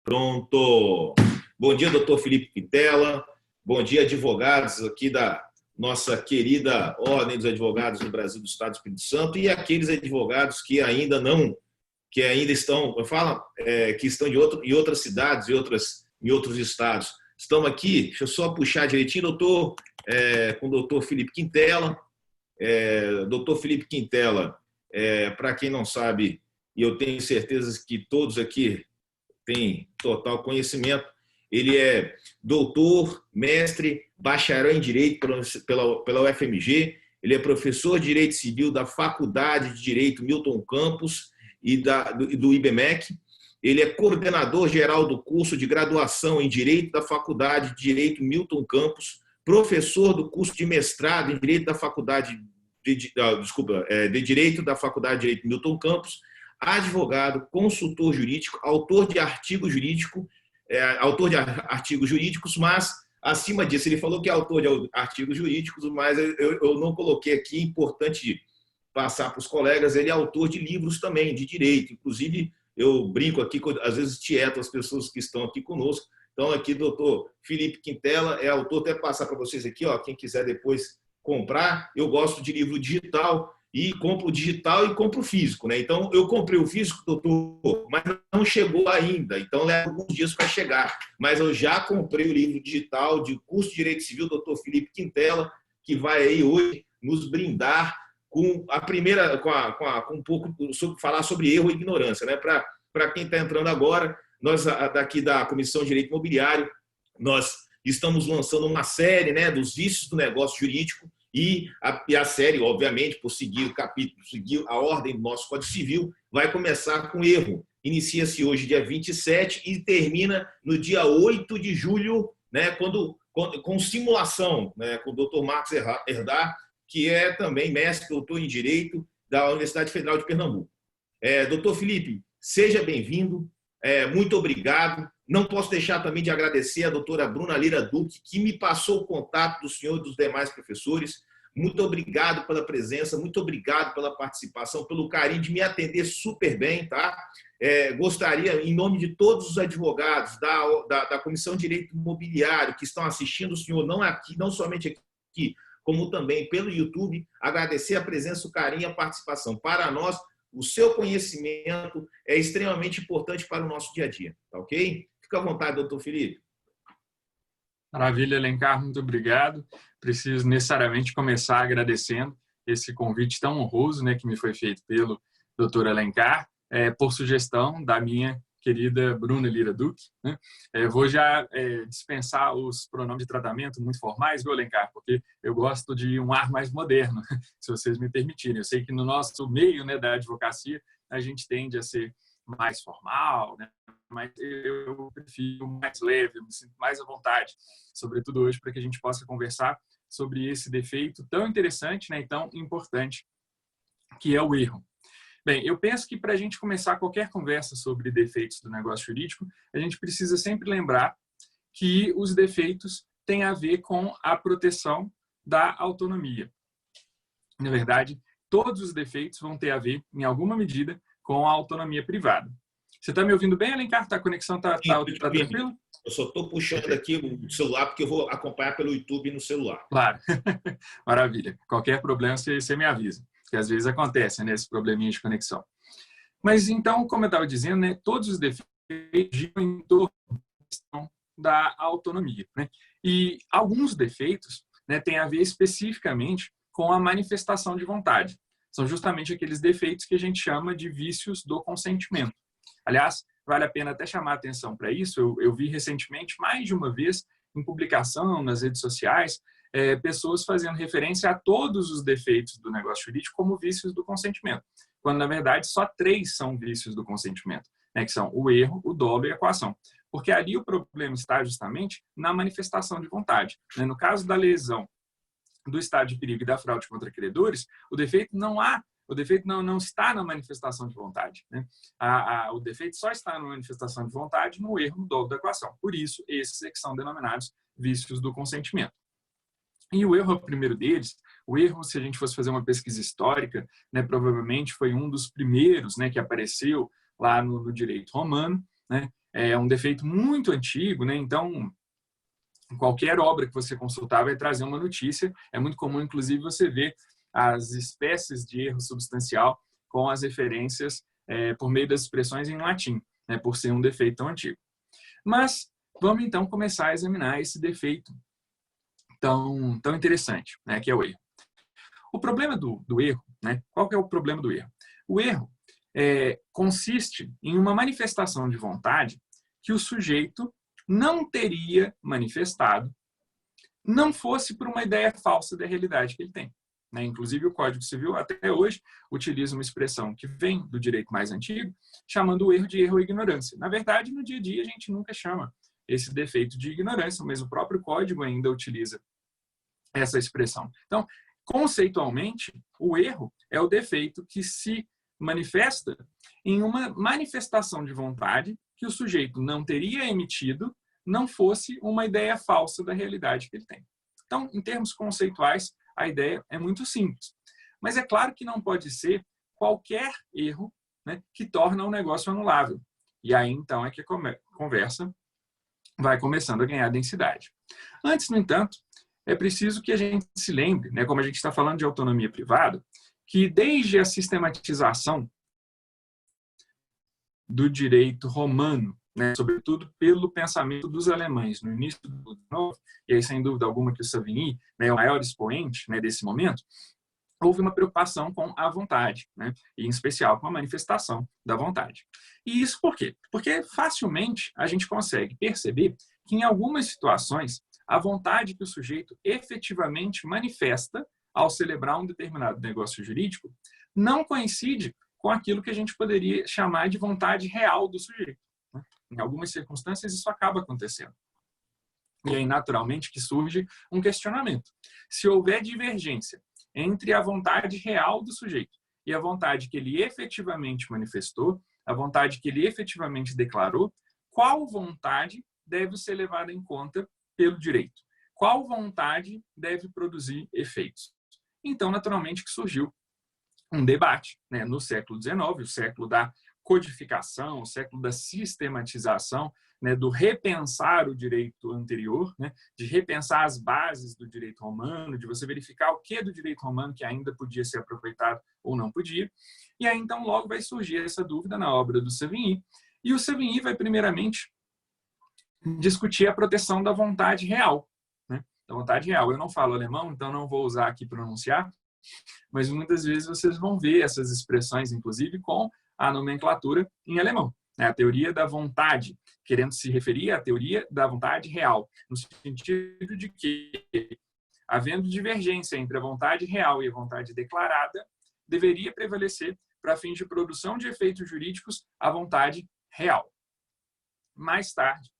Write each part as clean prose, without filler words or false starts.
Pronto! Bom dia, doutor Felipe Quintela. Bom dia, advogados aqui da nossa querida Ordem dos Advogados do Brasil do Estado do Espírito Santo e aqueles advogados que ainda estão, que estão em outras cidades em outros estados. Estamos aqui, deixa eu só puxar direitinho, com o doutor Felipe Quintela. Doutor Felipe Quintela, para quem não sabe, e eu tenho certeza que todos aqui têm total conhecimento, ele é doutor, mestre, bacharel em Direito pela UFMG, ele é professor de Direito Civil da Faculdade de Direito Milton Campos e do IBMEC, ele é coordenador geral do curso de graduação em Direito da Faculdade de Direito Milton Campos, professor do curso de mestrado em Direito da Faculdade de Direito da Faculdade de Direito Milton Campos, advogado, consultor jurídico, autor de artigos jurídicos, mas, acima disso, ele falou que é autor de artigos jurídicos, mas eu não coloquei aqui, é importante passar para os colegas, ele é autor de livros também, de direito. Inclusive, eu brinco aqui, às vezes tieto as pessoas que estão aqui conosco. Então, aqui, doutor Felipe Quintela é autor, até passar para vocês aqui, quem quiser depois comprar. Eu gosto de livro digital, e compro digital e compro físico, né? Então, eu comprei o físico, doutor, mas não chegou ainda. Então, leva alguns dias para chegar. Mas eu já comprei o livro digital de curso de Direito Civil, doutor Felipe Quintela, que vai aí hoje nos brindar com a primeira, com um pouco falar sobre erro e ignorância, né? Para quem está entrando agora, nós daqui da Comissão de Direito Imobiliário, nós estamos lançando uma série, né, dos vícios do negócio jurídico. E a série, obviamente, por seguir o capítulo, seguir a ordem do nosso Código Civil, vai começar com erro. Inicia-se hoje, dia 27, e termina no dia 8 de julho, né, com simulação, né, com o doutor Marcos Herdar, que é também mestre, doutor em Direito da Universidade Federal de Pernambuco. Doutor Felipe, seja bem-vindo, muito obrigado. Não posso deixar também de agradecer a doutora Bruna Lira Duque, que me passou o contato do senhor e dos demais professores. Muito obrigado pela presença, muito obrigado pela participação, pelo carinho de me atender super bem, tá? Gostaria, em nome de todos os advogados da Comissão de Direito Imobiliário que estão assistindo o senhor, não somente aqui, como também pelo YouTube, agradecer a presença, o carinho e a participação. Para nós, o seu conhecimento é extremamente importante para o nosso dia a dia, tá ok? Fica à vontade, doutor Felipe. Maravilha, Alencar, muito obrigado. Preciso necessariamente começar agradecendo esse convite tão honroso, né, que me foi feito pelo doutor Alencar, por sugestão da minha querida Bruna Lira Duque, né? Vou já dispensar os pronomes de tratamento muito formais, viu, Alencar? Porque eu gosto de um ar mais moderno, se vocês me permitirem. Eu sei que no nosso meio, né, da advocacia, a gente tende a ser mais formal, né? Mas eu prefiro mais leve, eu me sinto mais à vontade, sobretudo hoje, para que a gente possa conversar sobre esse defeito tão interessante, né, e tão importante, que é o erro. Bem, eu penso que para a gente começar qualquer conversa sobre defeitos do negócio jurídico, a gente precisa sempre lembrar que os defeitos têm a ver com a proteção da autonomia. Na verdade, todos os defeitos vão ter a ver, em alguma medida, com a autonomia privada. Você está me ouvindo bem, Alencar? A conexão está tranquila? Eu só estou puxando aqui o celular porque eu vou acompanhar pelo YouTube no celular. Claro. Maravilha. Qualquer problema, você me avisa, que às vezes acontece, né, esse probleminha de conexão. Mas então, como eu estava dizendo, né, todos os defeitos giram em torno da questão da autonomia, né? E alguns defeitos, né, têm a ver especificamente com a manifestação de vontade. São justamente aqueles defeitos que a gente chama de vícios do consentimento. Aliás, vale a pena até chamar a atenção para isso. Eu vi recentemente, mais de uma vez, em publicação nas redes sociais, pessoas fazendo referência a todos os defeitos do negócio jurídico como vícios do consentimento, quando, na verdade, só 3 são vícios do consentimento, né, que são o erro, o dolo e a coação. Porque ali o problema está justamente na manifestação de vontade, né? No caso da lesão do estado de perigo e da fraude contra credores, o defeito não está na manifestação de vontade, né? O defeito só está na manifestação de vontade no erro, no dolo da coação. Por isso, esses é que são denominados vícios do consentimento. E o erro é o primeiro deles. O erro, se a gente fosse fazer uma pesquisa histórica, né, provavelmente foi um dos primeiros, né, que apareceu lá no direito romano, né? é um defeito muito antigo, né? Então, qualquer obra que você consultar vai trazer uma notícia. É muito comum, inclusive, você ver as espécies de erro substancial com as referências por meio das expressões em latim, né? Por ser um defeito tão antigo. Mas vamos, então, começar a examinar esse defeito tão interessante, né? Que é o erro. O problema do erro, né? Qual que é o problema do erro? O erro consiste em uma manifestação de vontade que o sujeito não teria manifestado não fosse por uma ideia falsa da realidade que ele tem, né? Inclusive, o Código Civil, até hoje, utiliza uma expressão que vem do direito mais antigo, chamando o erro de erro ou ignorância. Na verdade, no dia a dia, a gente nunca chama esse defeito de ignorância, mas o próprio Código ainda utiliza essa expressão. Então, conceitualmente, o erro é o defeito que se manifesta em uma manifestação de vontade que o sujeito não teria emitido não fosse uma ideia falsa da realidade que ele tem. Então, em termos conceituais, a ideia é muito simples. Mas é claro que não pode ser qualquer erro, né, que torna o negócio anulável. E aí, então, é que a conversa vai começando a ganhar densidade. Antes, no entanto, é preciso que a gente se lembre, né, como a gente está falando de autonomia privada, que desde a sistematização do direito romano, né, sobretudo pelo pensamento dos alemães no início do século XIX, e aí sem dúvida alguma que o Savigny, né, é o maior expoente, né, desse momento, houve uma preocupação com a vontade, né, e em especial com a manifestação da vontade. E isso por quê? Porque facilmente a gente consegue perceber que em algumas situações a vontade que o sujeito efetivamente manifesta ao celebrar um determinado negócio jurídico não coincide com aquilo que a gente poderia chamar de vontade real do sujeito, né? Em algumas circunstâncias isso acaba acontecendo. E aí, naturalmente, que surge um questionamento. Se houver divergência entre a vontade real do sujeito e a vontade que ele efetivamente manifestou, a vontade que ele efetivamente declarou, qual vontade deve ser levada em conta pelo direito? Qual vontade deve produzir efeitos? Então, naturalmente, que surgiu um debate, né, no século XIX, o século da codificação, o século da sistematização, né, do repensar o direito anterior, né, de repensar as bases do direito romano, de você verificar o que do direito romano que ainda podia ser aproveitado ou não podia. E aí, então, logo vai surgir essa dúvida na obra do Savigny. E o Savigny vai, primeiramente, discutir a proteção da vontade real, né, da vontade real. Eu não falo alemão, então não vou usar aqui pronunciar, mas muitas vezes vocês vão ver essas expressões, inclusive, com a nomenclatura em alemão, né? A teoria da vontade, querendo se referir à teoria da vontade real, no sentido de que, havendo divergência entre a vontade real e a vontade declarada, deveria prevalecer, para fins de produção de efeitos jurídicos, a vontade real. Mais tarde,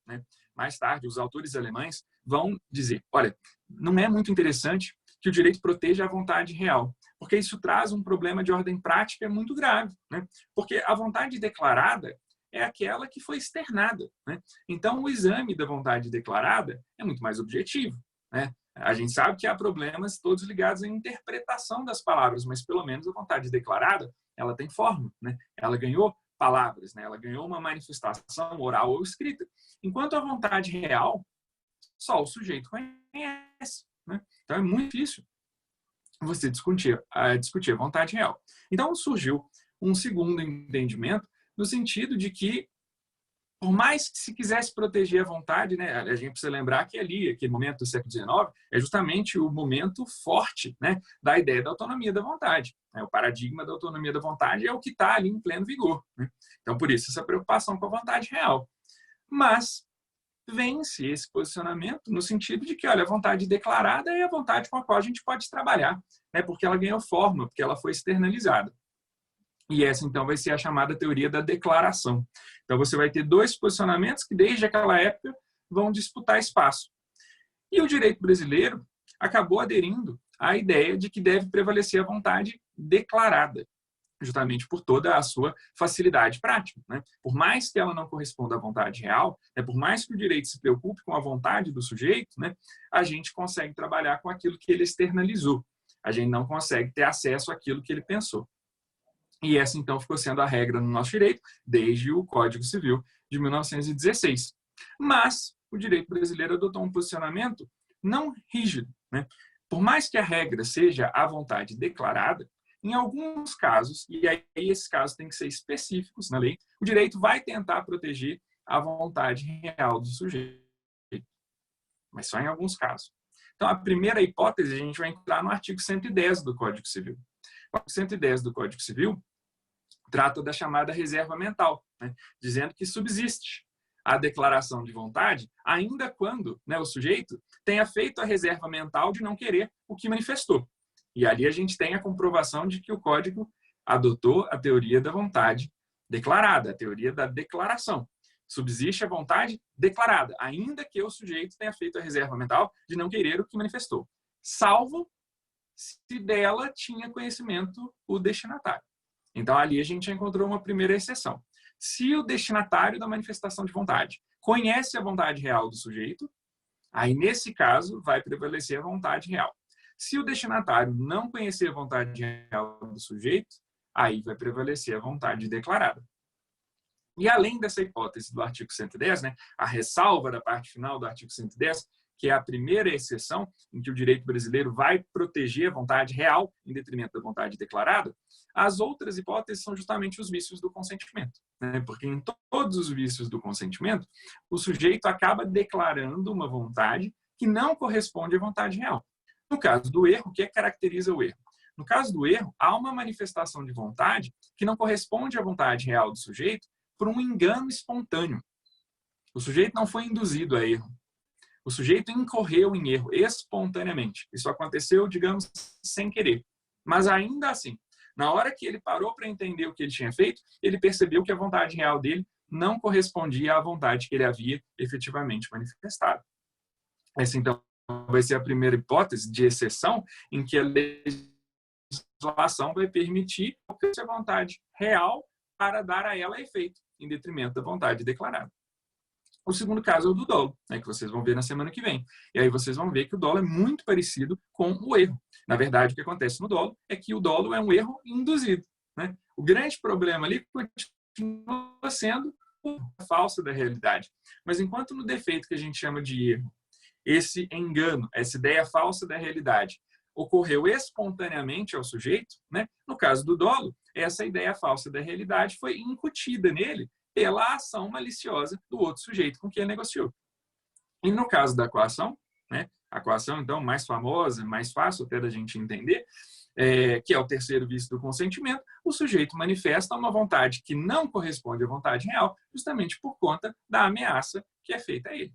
os autores alemães vão dizer, olha, não é muito interessante que o direito proteja a vontade real, porque isso traz um problema de ordem prática muito grave, né? Porque a vontade declarada é aquela que foi externada, né? Então, o exame da vontade declarada é muito mais objetivo, né? A gente sabe que há problemas todos ligados à interpretação das palavras, mas pelo menos a vontade declarada, ela tem forma, né? Ela ganhou palavras, né? Ela ganhou uma manifestação oral ou escrita. Enquanto a vontade real, só o sujeito conhece, né? Então é muito difícil você discutir a vontade real. Então surgiu um segundo entendimento no sentido de que, por mais que se quisesse proteger a vontade, né, a gente precisa lembrar que ali, aquele momento do século XIX, é justamente o momento forte, né, da ideia da autonomia da vontade. Né? O paradigma da autonomia da vontade é o que está ali em pleno vigor. Né? Então, por isso, essa preocupação com a vontade real. Mas vence esse posicionamento no sentido de que, olha, a vontade declarada é a vontade com a qual a gente pode trabalhar, né, porque ela ganhou forma, porque ela foi externalizada. E essa, então, vai ser a chamada teoria da declaração. Então, você vai ter dois posicionamentos que, desde aquela época, vão disputar espaço. E o direito brasileiro acabou aderindo à ideia de que deve prevalecer a vontade declarada, justamente por toda a sua facilidade prática, né? Por mais que ela não corresponda à vontade real, né, por mais que o direito se preocupe com a vontade do sujeito, né, a gente consegue trabalhar com aquilo que ele externalizou. A gente não consegue ter acesso àquilo que ele pensou. E essa, então, ficou sendo a regra no nosso direito desde o Código Civil de 1916. Mas o direito brasileiro adotou um posicionamento não rígido, né? Por mais que a regra seja a vontade declarada, em alguns casos, e aí esses casos têm que ser específicos na lei, o direito vai tentar proteger a vontade real do sujeito, mas só em alguns casos. Então, a primeira hipótese, a gente vai entrar no artigo 110 do Código Civil. O artigo 110 do Código Civil trata da chamada reserva mental, né? Dizendo que subsiste a declaração de vontade, ainda quando, né, o sujeito tenha feito a reserva mental de não querer o que manifestou. E ali a gente tem a comprovação de que o Código adotou a teoria da vontade declarada, a teoria da declaração. Subsiste a vontade declarada, ainda que o sujeito tenha feito a reserva mental de não querer o que manifestou, salvo se dela tinha conhecimento o destinatário. Então, ali a gente encontrou uma primeira exceção. Se o destinatário da manifestação de vontade conhece a vontade real do sujeito, aí, nesse caso, vai prevalecer a vontade real. Se o destinatário não conhecer a vontade real do sujeito, aí vai prevalecer a vontade declarada. E além dessa hipótese do artigo 110, né, a ressalva da parte final do artigo 110, que é a primeira exceção em que o direito brasileiro vai proteger a vontade real em detrimento da vontade declarada, as outras hipóteses são justamente os vícios do consentimento, né? Porque em todos os vícios do consentimento, o sujeito acaba declarando uma vontade que não corresponde à vontade real. No caso do erro, o que caracteriza o erro? No caso do erro, há uma manifestação de vontade que não corresponde à vontade real do sujeito por um engano espontâneo. O sujeito não foi induzido a erro. O sujeito incorreu em erro espontaneamente. Isso aconteceu, digamos, sem querer. Mas ainda assim, na hora que ele parou para entender o que ele tinha feito, ele percebeu que a vontade real dele não correspondia à vontade que ele havia efetivamente manifestado. Essa, então, vai ser a primeira hipótese de exceção em que a legislação vai permitir a vontade real para dar a ela efeito, em detrimento da vontade declarada. O segundo caso é o do dolo, né, que vocês vão ver na semana que vem. E aí vocês vão ver que o dolo é muito parecido com o erro. Na verdade, o que acontece no dolo é que o dolo é um erro induzido, né? O grande problema ali continua sendo a falsa da realidade. Mas enquanto no defeito que a gente chama de erro, esse engano, essa ideia falsa da realidade, ocorreu espontaneamente ao sujeito, né? No caso do dolo, essa ideia falsa da realidade foi incutida nele pela ação maliciosa do outro sujeito com quem ele negociou. E no caso da coação, né? A coação, então, mais famosa, mais fácil até da gente entender, que é o terceiro vício do consentimento, o sujeito manifesta uma vontade que não corresponde à vontade real, justamente por conta da ameaça que é feita a ele.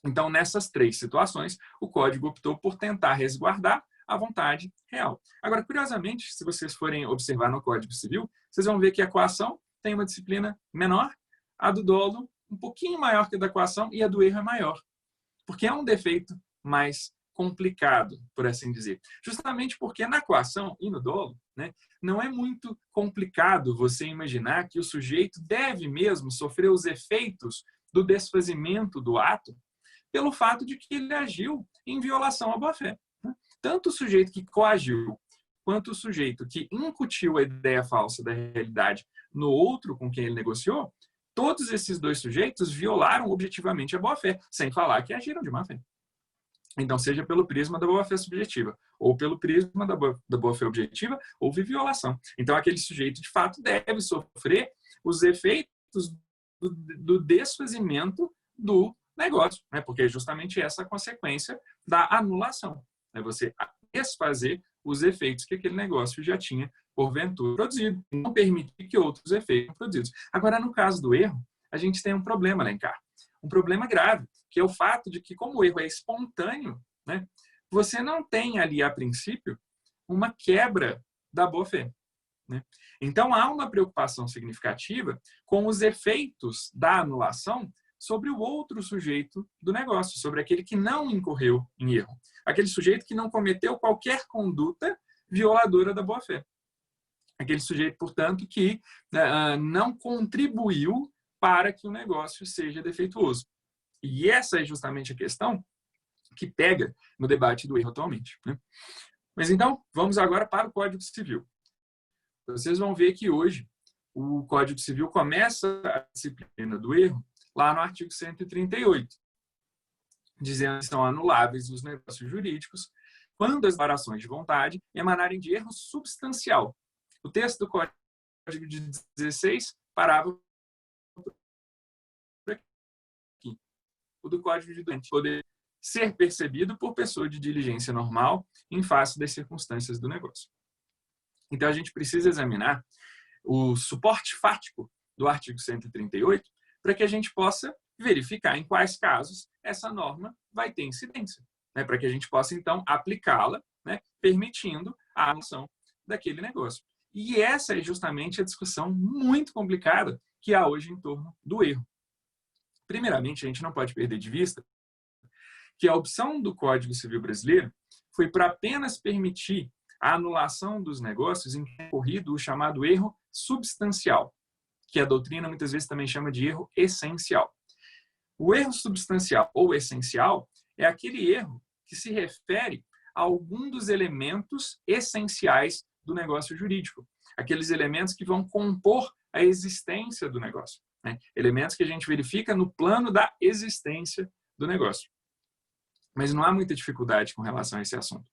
Então, nessas três situações, o Código optou por tentar resguardar a vontade real. Agora, curiosamente, se vocês forem observar no Código Civil, vocês vão ver que a coação tem uma disciplina menor, a do dolo um pouquinho maior que a da coação e a do erro é maior. Porque é um defeito mais complicado, por assim dizer. Justamente porque na coação e no dolo, né, não é muito complicado você imaginar que o sujeito deve mesmo sofrer os efeitos do desfazimento do ato pelo fato de que ele agiu em violação à boa-fé. Tanto o sujeito que coagiu, quanto o sujeito que incutiu a ideia falsa da realidade no outro com quem ele negociou, todos esses dois sujeitos violaram objetivamente a boa-fé, sem falar que agiram de má-fé. Então, seja pelo prisma da boa-fé subjetiva, ou pelo prisma da boa-fé objetiva, houve violação. Então, aquele sujeito, de fato, deve sofrer os efeitos do desfazimento do negócio, né? Porque é justamente essa a consequência da anulação. É você desfazer os efeitos que aquele negócio já tinha, porventura, produzido. Não permitir que outros efeitos sejam produzidos. Agora, no caso do erro, a gente tem um problema, Alencar. Um problema grave, que é o fato de que, como o erro é espontâneo, né, você não tem ali, a princípio, uma quebra da boa-fé. Né? Então, há uma preocupação significativa com os efeitos da anulação sobre o outro sujeito do negócio, sobre aquele que não incorreu em erro. Aquele sujeito que não cometeu qualquer conduta violadora da boa-fé. Aquele sujeito, portanto, que não contribuiu para que o negócio seja defeituoso. E essa é justamente a questão que pega no debate do erro atualmente. Né? Mas então, vamos agora para o Código Civil. Vocês vão ver que hoje o Código Civil começa a disciplina do erro lá no artigo 138, dizendo que são anuláveis os negócios jurídicos quando as declarações de vontade emanarem de erro substancial. O texto do Código de 16 parava por aqui. O do Código de doente poder ser percebido por pessoa de diligência normal em face das circunstâncias do negócio. Então, a gente precisa examinar o suporte fático do artigo 138 para que a gente possa verificar em quais casos essa norma vai ter incidência, né? Para que a gente possa, então, aplicá-la, né? Permitindo a ação daquele negócio. E essa é justamente a discussão muito complicada que há hoje em torno do erro. Primeiramente, a gente não pode perder de vista que a opção do Código Civil brasileiro foi para apenas permitir a anulação dos negócios em que é ocorrido o chamado erro substancial, que a doutrina muitas vezes também chama de erro essencial. O erro substancial ou essencial é aquele erro que se refere a algum dos elementos essenciais do negócio jurídico, aqueles elementos que vão compor a existência do negócio, né? Elementos que a gente verifica no plano da existência do negócio. Mas não há muita dificuldade com relação a esse assunto,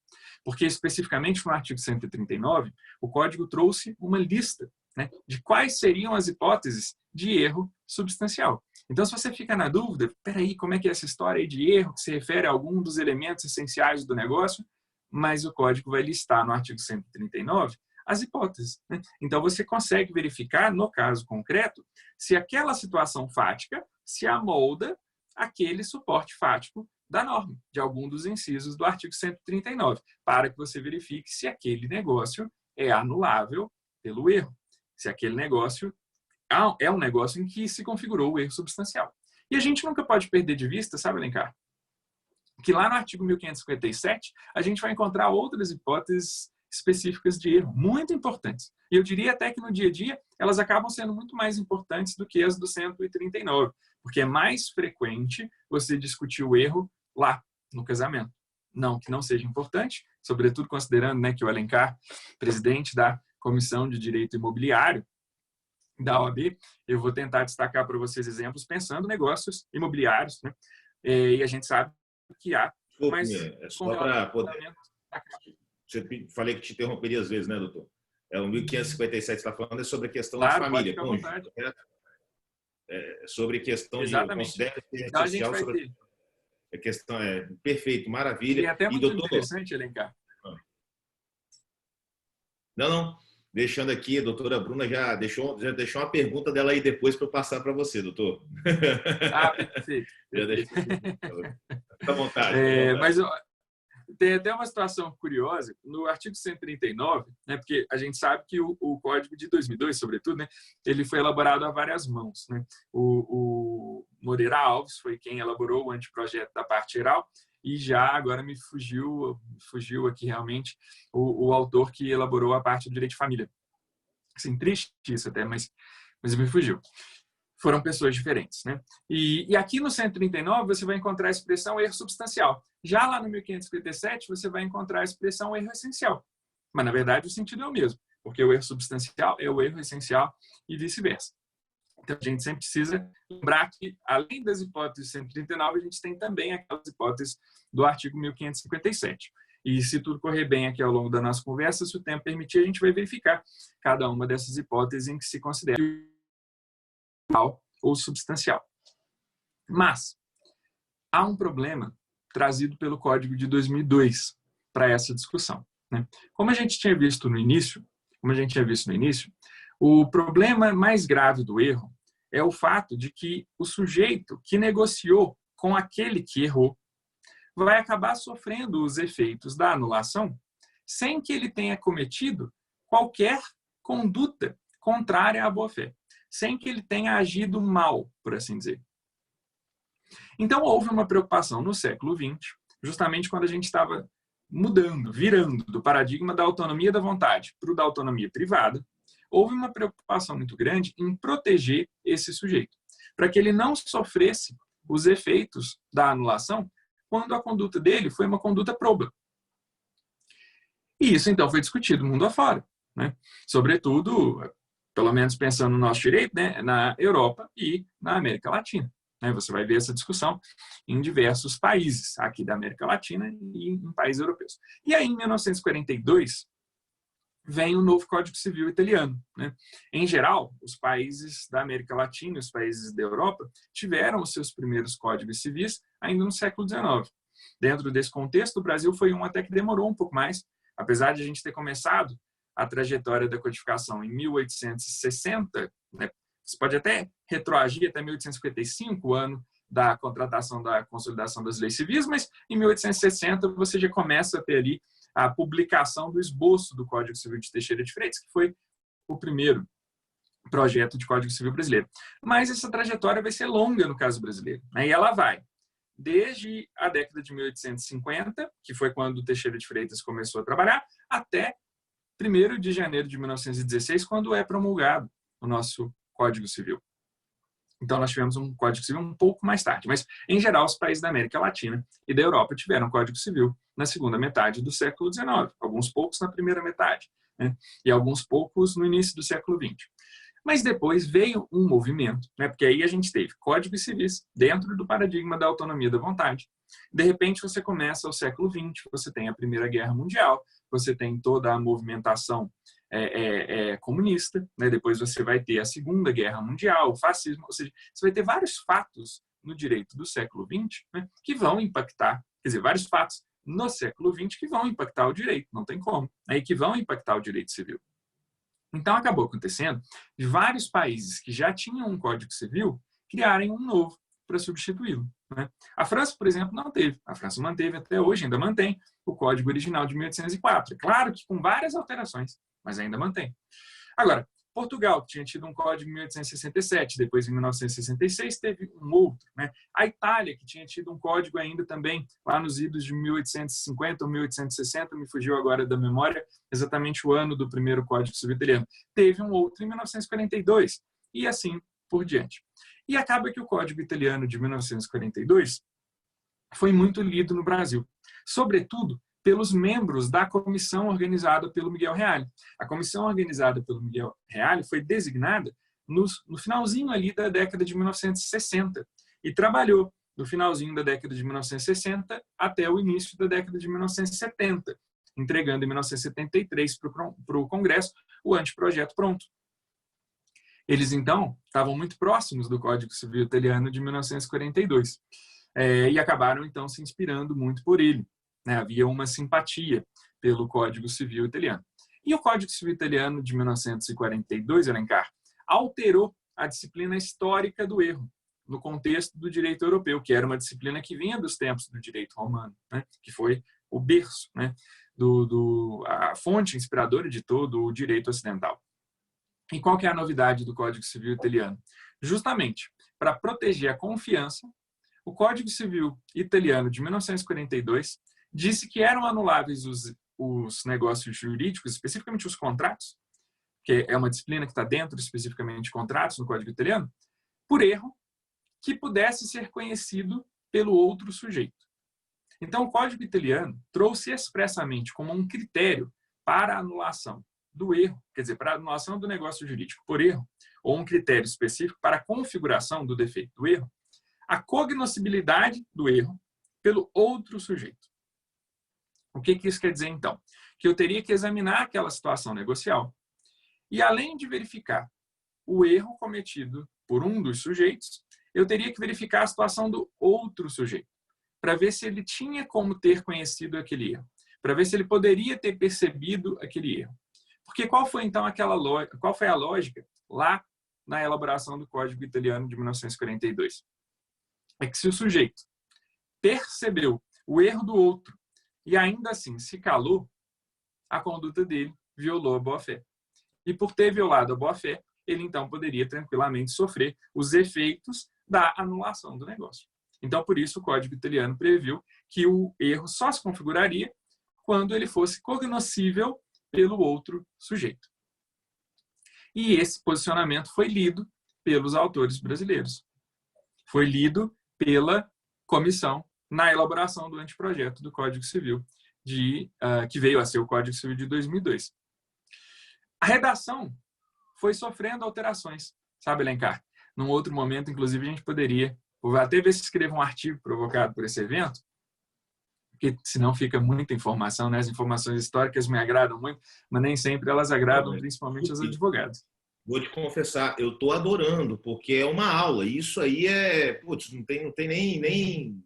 porque especificamente no artigo 139, o Código trouxe uma lista, né, de quais seriam as hipóteses de erro substancial. Então, se você fica na dúvida, peraí, como é que é essa história aí de erro que se refere a algum dos elementos essenciais do negócio, mas o Código vai listar no artigo 139 as hipóteses, né? Então, você consegue verificar, no caso concreto, se aquela situação fática se amolda àquele suporte fático da norma, de algum dos incisos do artigo 139, para que você verifique se aquele negócio é anulável pelo erro, se aquele negócio é um negócio em que se configurou o erro substancial. E a gente nunca pode perder de vista, sabe, Alencar, que lá no artigo 1557 a gente vai encontrar outras hipóteses específicas de erro, muito importantes. E eu diria até que no dia a dia elas acabam sendo muito mais importantes do que as do 139, porque é mais frequente você discutir o erro lá no casamento. Não que não seja importante, sobretudo considerando, né, que o Alencar, presidente da Comissão de Direito Imobiliário da OAB, eu vou tentar destacar para vocês exemplos pensando em negócios imobiliários, né? E a gente sabe que há, mas é só para poder... Falei que te interromperia às vezes, né, doutor? O 1557 está falando é sobre a questão de família, cônjuge, sobre a questão exatamente. de considera Então, a gente social vai sobre ter. a questão perfeito, maravilha. E é até muito doutor, interessante, Alencar. Não. Deixando aqui, a doutora Bruna já deixou uma pergunta dela aí depois para eu passar para você, doutor. Perfeito. Fica à vontade. Mas tem até uma situação curiosa, no artigo 139, né, porque a gente sabe que o Código de 2002, sobretudo, né, ele foi elaborado a várias mãos, né? O Moreira Alves foi quem elaborou o anteprojeto da parte geral, e já agora me fugiu aqui realmente o autor que elaborou a parte do direito de família. Assim, triste isso até, mas me fugiu. Foram pessoas diferentes, né? E aqui no 139 você vai encontrar a expressão erro substancial. Já lá no 1557 você vai encontrar a expressão erro essencial. Mas, na verdade, o sentido é o mesmo, porque o erro substancial é o erro essencial e vice-versa. Então, a gente sempre precisa lembrar que, além das hipóteses 139, a gente tem também aquelas hipóteses do artigo 1557. E se tudo correr bem aqui ao longo da nossa conversa, se o tempo permitir, a gente vai verificar cada uma dessas hipóteses em que se considera ou substancial. Mas há um problema trazido pelo Código de 2002 para essa discussão, né? Como a gente tinha visto no início, o problema mais grave do erro é o fato de que o sujeito que negociou com aquele que errou vai acabar sofrendo os efeitos da anulação sem que ele tenha cometido qualquer conduta contrária à boa-fé, sem que ele tenha agido mal, por assim dizer. Então, houve uma preocupação no século XX, justamente quando a gente estava virando do paradigma da autonomia da vontade para o da autonomia privada, houve uma preocupação muito grande em proteger esse sujeito, para que ele não sofresse os efeitos da anulação quando a conduta dele foi uma conduta proba. E isso, então, foi discutido mundo afora, né? Sobretudo pelo menos pensando no nosso direito, né, na Europa e na América Latina. Você vai ver essa discussão em diversos países aqui da América Latina e em países europeus. E aí, em 1942, vem o novo Código Civil italiano. Em geral, os países da América Latina e os países da Europa tiveram os seus primeiros códigos civis ainda no século XIX. Dentro desse contexto, o Brasil foi um até que demorou um pouco mais, apesar de a gente ter começado a trajetória da codificação em 1860, você pode até retroagir até 1855, o ano da contratação da consolidação das leis civis, mas em 1860 você já começa a ter ali a publicação do esboço do Código Civil de Teixeira de Freitas, que foi o primeiro projeto de Código Civil brasileiro. Mas essa trajetória vai ser longa no caso brasileiro, e ela vai desde a década de 1850, que foi quando o Teixeira de Freitas começou a trabalhar, até 1º de janeiro de 1916, quando é promulgado o nosso Código Civil. Então, nós tivemos um Código Civil um pouco mais tarde. Mas, em geral, os países da América Latina e da Europa tiveram Código Civil na segunda metade do século XIX. Alguns poucos na primeira metade, e alguns poucos no início do século XX. Mas depois veio um movimento, porque aí a gente teve códigos civis dentro do paradigma da autonomia da vontade. De repente, você começa ao século XX, você tem a Primeira Guerra Mundial, você tem toda a movimentação comunista, depois você vai ter a Segunda Guerra Mundial, o fascismo, ou seja, você vai ter vários fatos no direito do século XX que vão impactar, quer dizer, vários fatos no século XX que vão impactar o direito, não tem como, e que vão impactar o direito civil. Então, acabou acontecendo de vários países que já tinham um Código Civil criarem um novo para substituí-lo. A França, por exemplo, não teve. A França manteve até hoje, ainda mantém o Código original de 1804. Claro que com várias alterações, mas ainda mantém. Agora, Portugal tinha tido um código em 1867, depois em 1966 teve um outro. A Itália, que tinha tido um código ainda também lá nos idos de 1850 ou 1860, me fugiu agora da memória exatamente o ano do primeiro Código Civil italiano, teve um outro em 1942, e assim por diante. E acaba que o Código Italiano de 1942 foi muito lido no Brasil, sobretudo pelos membros da comissão organizada pelo Miguel Reale. A comissão organizada pelo Miguel Reale foi designada no finalzinho ali da década de 1960 e trabalhou do finalzinho da década de 1960 até o início da década de 1970, entregando em 1973 para o Congresso o anteprojeto pronto. Eles, então, estavam muito próximos do Código Civil italiano de 1942 e acabaram, então, se inspirando muito por ele. Havia uma simpatia pelo Código Civil italiano. E o Código Civil italiano de 1942, Alencar, alterou a disciplina histórica do erro no contexto do direito europeu, que era uma disciplina que vinha dos tempos do direito romano, que foi o berço, a fonte inspiradora de todo o direito ocidental. E qual que é a novidade do Código Civil italiano? Justamente, para proteger a confiança, o Código Civil italiano de 1942 disse que eram anuláveis os negócios jurídicos, especificamente os contratos, que é uma disciplina que está dentro especificamente de contratos no Código Italiano, por erro que pudesse ser conhecido pelo outro sujeito. Então, o Código Italiano trouxe expressamente como um critério para a anulação do erro, quer dizer, para a anulação do negócio jurídico por erro, ou um critério específico para a configuração do defeito do erro, a cognoscibilidade do erro pelo outro sujeito. O que isso quer dizer, então? Que eu teria que examinar aquela situação negocial e, além de verificar o erro cometido por um dos sujeitos, eu teria que verificar a situação do outro sujeito, para ver se ele tinha como ter conhecido aquele erro, para ver se ele poderia ter percebido aquele erro. Porque qual foi, então, qual foi a lógica lá na elaboração do Código Italiano de 1942? É que se o sujeito percebeu o erro do outro e ainda assim se calou, a conduta dele violou a boa-fé. E por ter violado a boa-fé, ele então poderia tranquilamente sofrer os efeitos da anulação do negócio. Então, por isso, o Código Italiano previu que o erro só se configuraria quando ele fosse cognoscível pelo outro sujeito. E esse posicionamento foi lido pelos autores brasileiros. Foi lido pela comissão na elaboração do anteprojeto do Código Civil, que veio a ser o Código Civil de 2002. A redação foi sofrendo alterações, sabe, Alencar? Num outro momento, inclusive, a gente poderia, vou até ver se escrevo um artigo provocado por esse evento, porque senão fica muita informação, né? As informações históricas me agradam muito, mas nem sempre elas agradam, principalmente aos advogados. Vou te confessar, eu estou adorando, porque é uma aula. Isso aí putz, não tem nem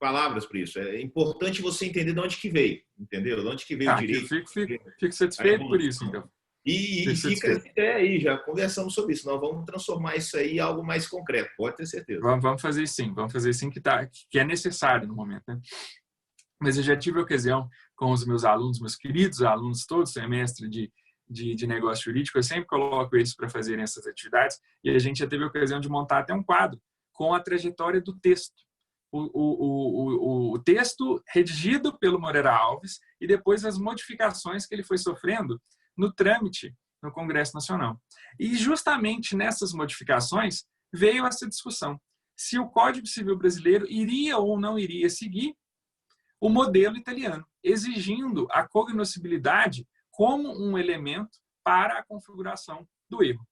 palavras para isso. É importante você entender de onde que veio, entendeu? De onde que veio o direito. Fico satisfeito por isso, então. E fica essa ideia aí, já conversamos sobre isso. Nós vamos transformar isso aí em algo mais concreto, pode ter certeza. Vamos fazer sim, que é necessário no momento, né? Mas eu já tive a ocasião com os meus alunos, meus queridos alunos, todo semestre de negócio jurídico, eu sempre coloco eles para fazerem essas atividades, e a gente já teve a ocasião de montar até um quadro com a trajetória do texto. O texto redigido pelo Moreira Alves e depois as modificações que ele foi sofrendo no trâmite no Congresso Nacional. E justamente nessas modificações veio essa discussão se o Código Civil brasileiro iria ou não iria seguir o modelo italiano, exigindo a cognoscibilidade como um elemento para a configuração do erro.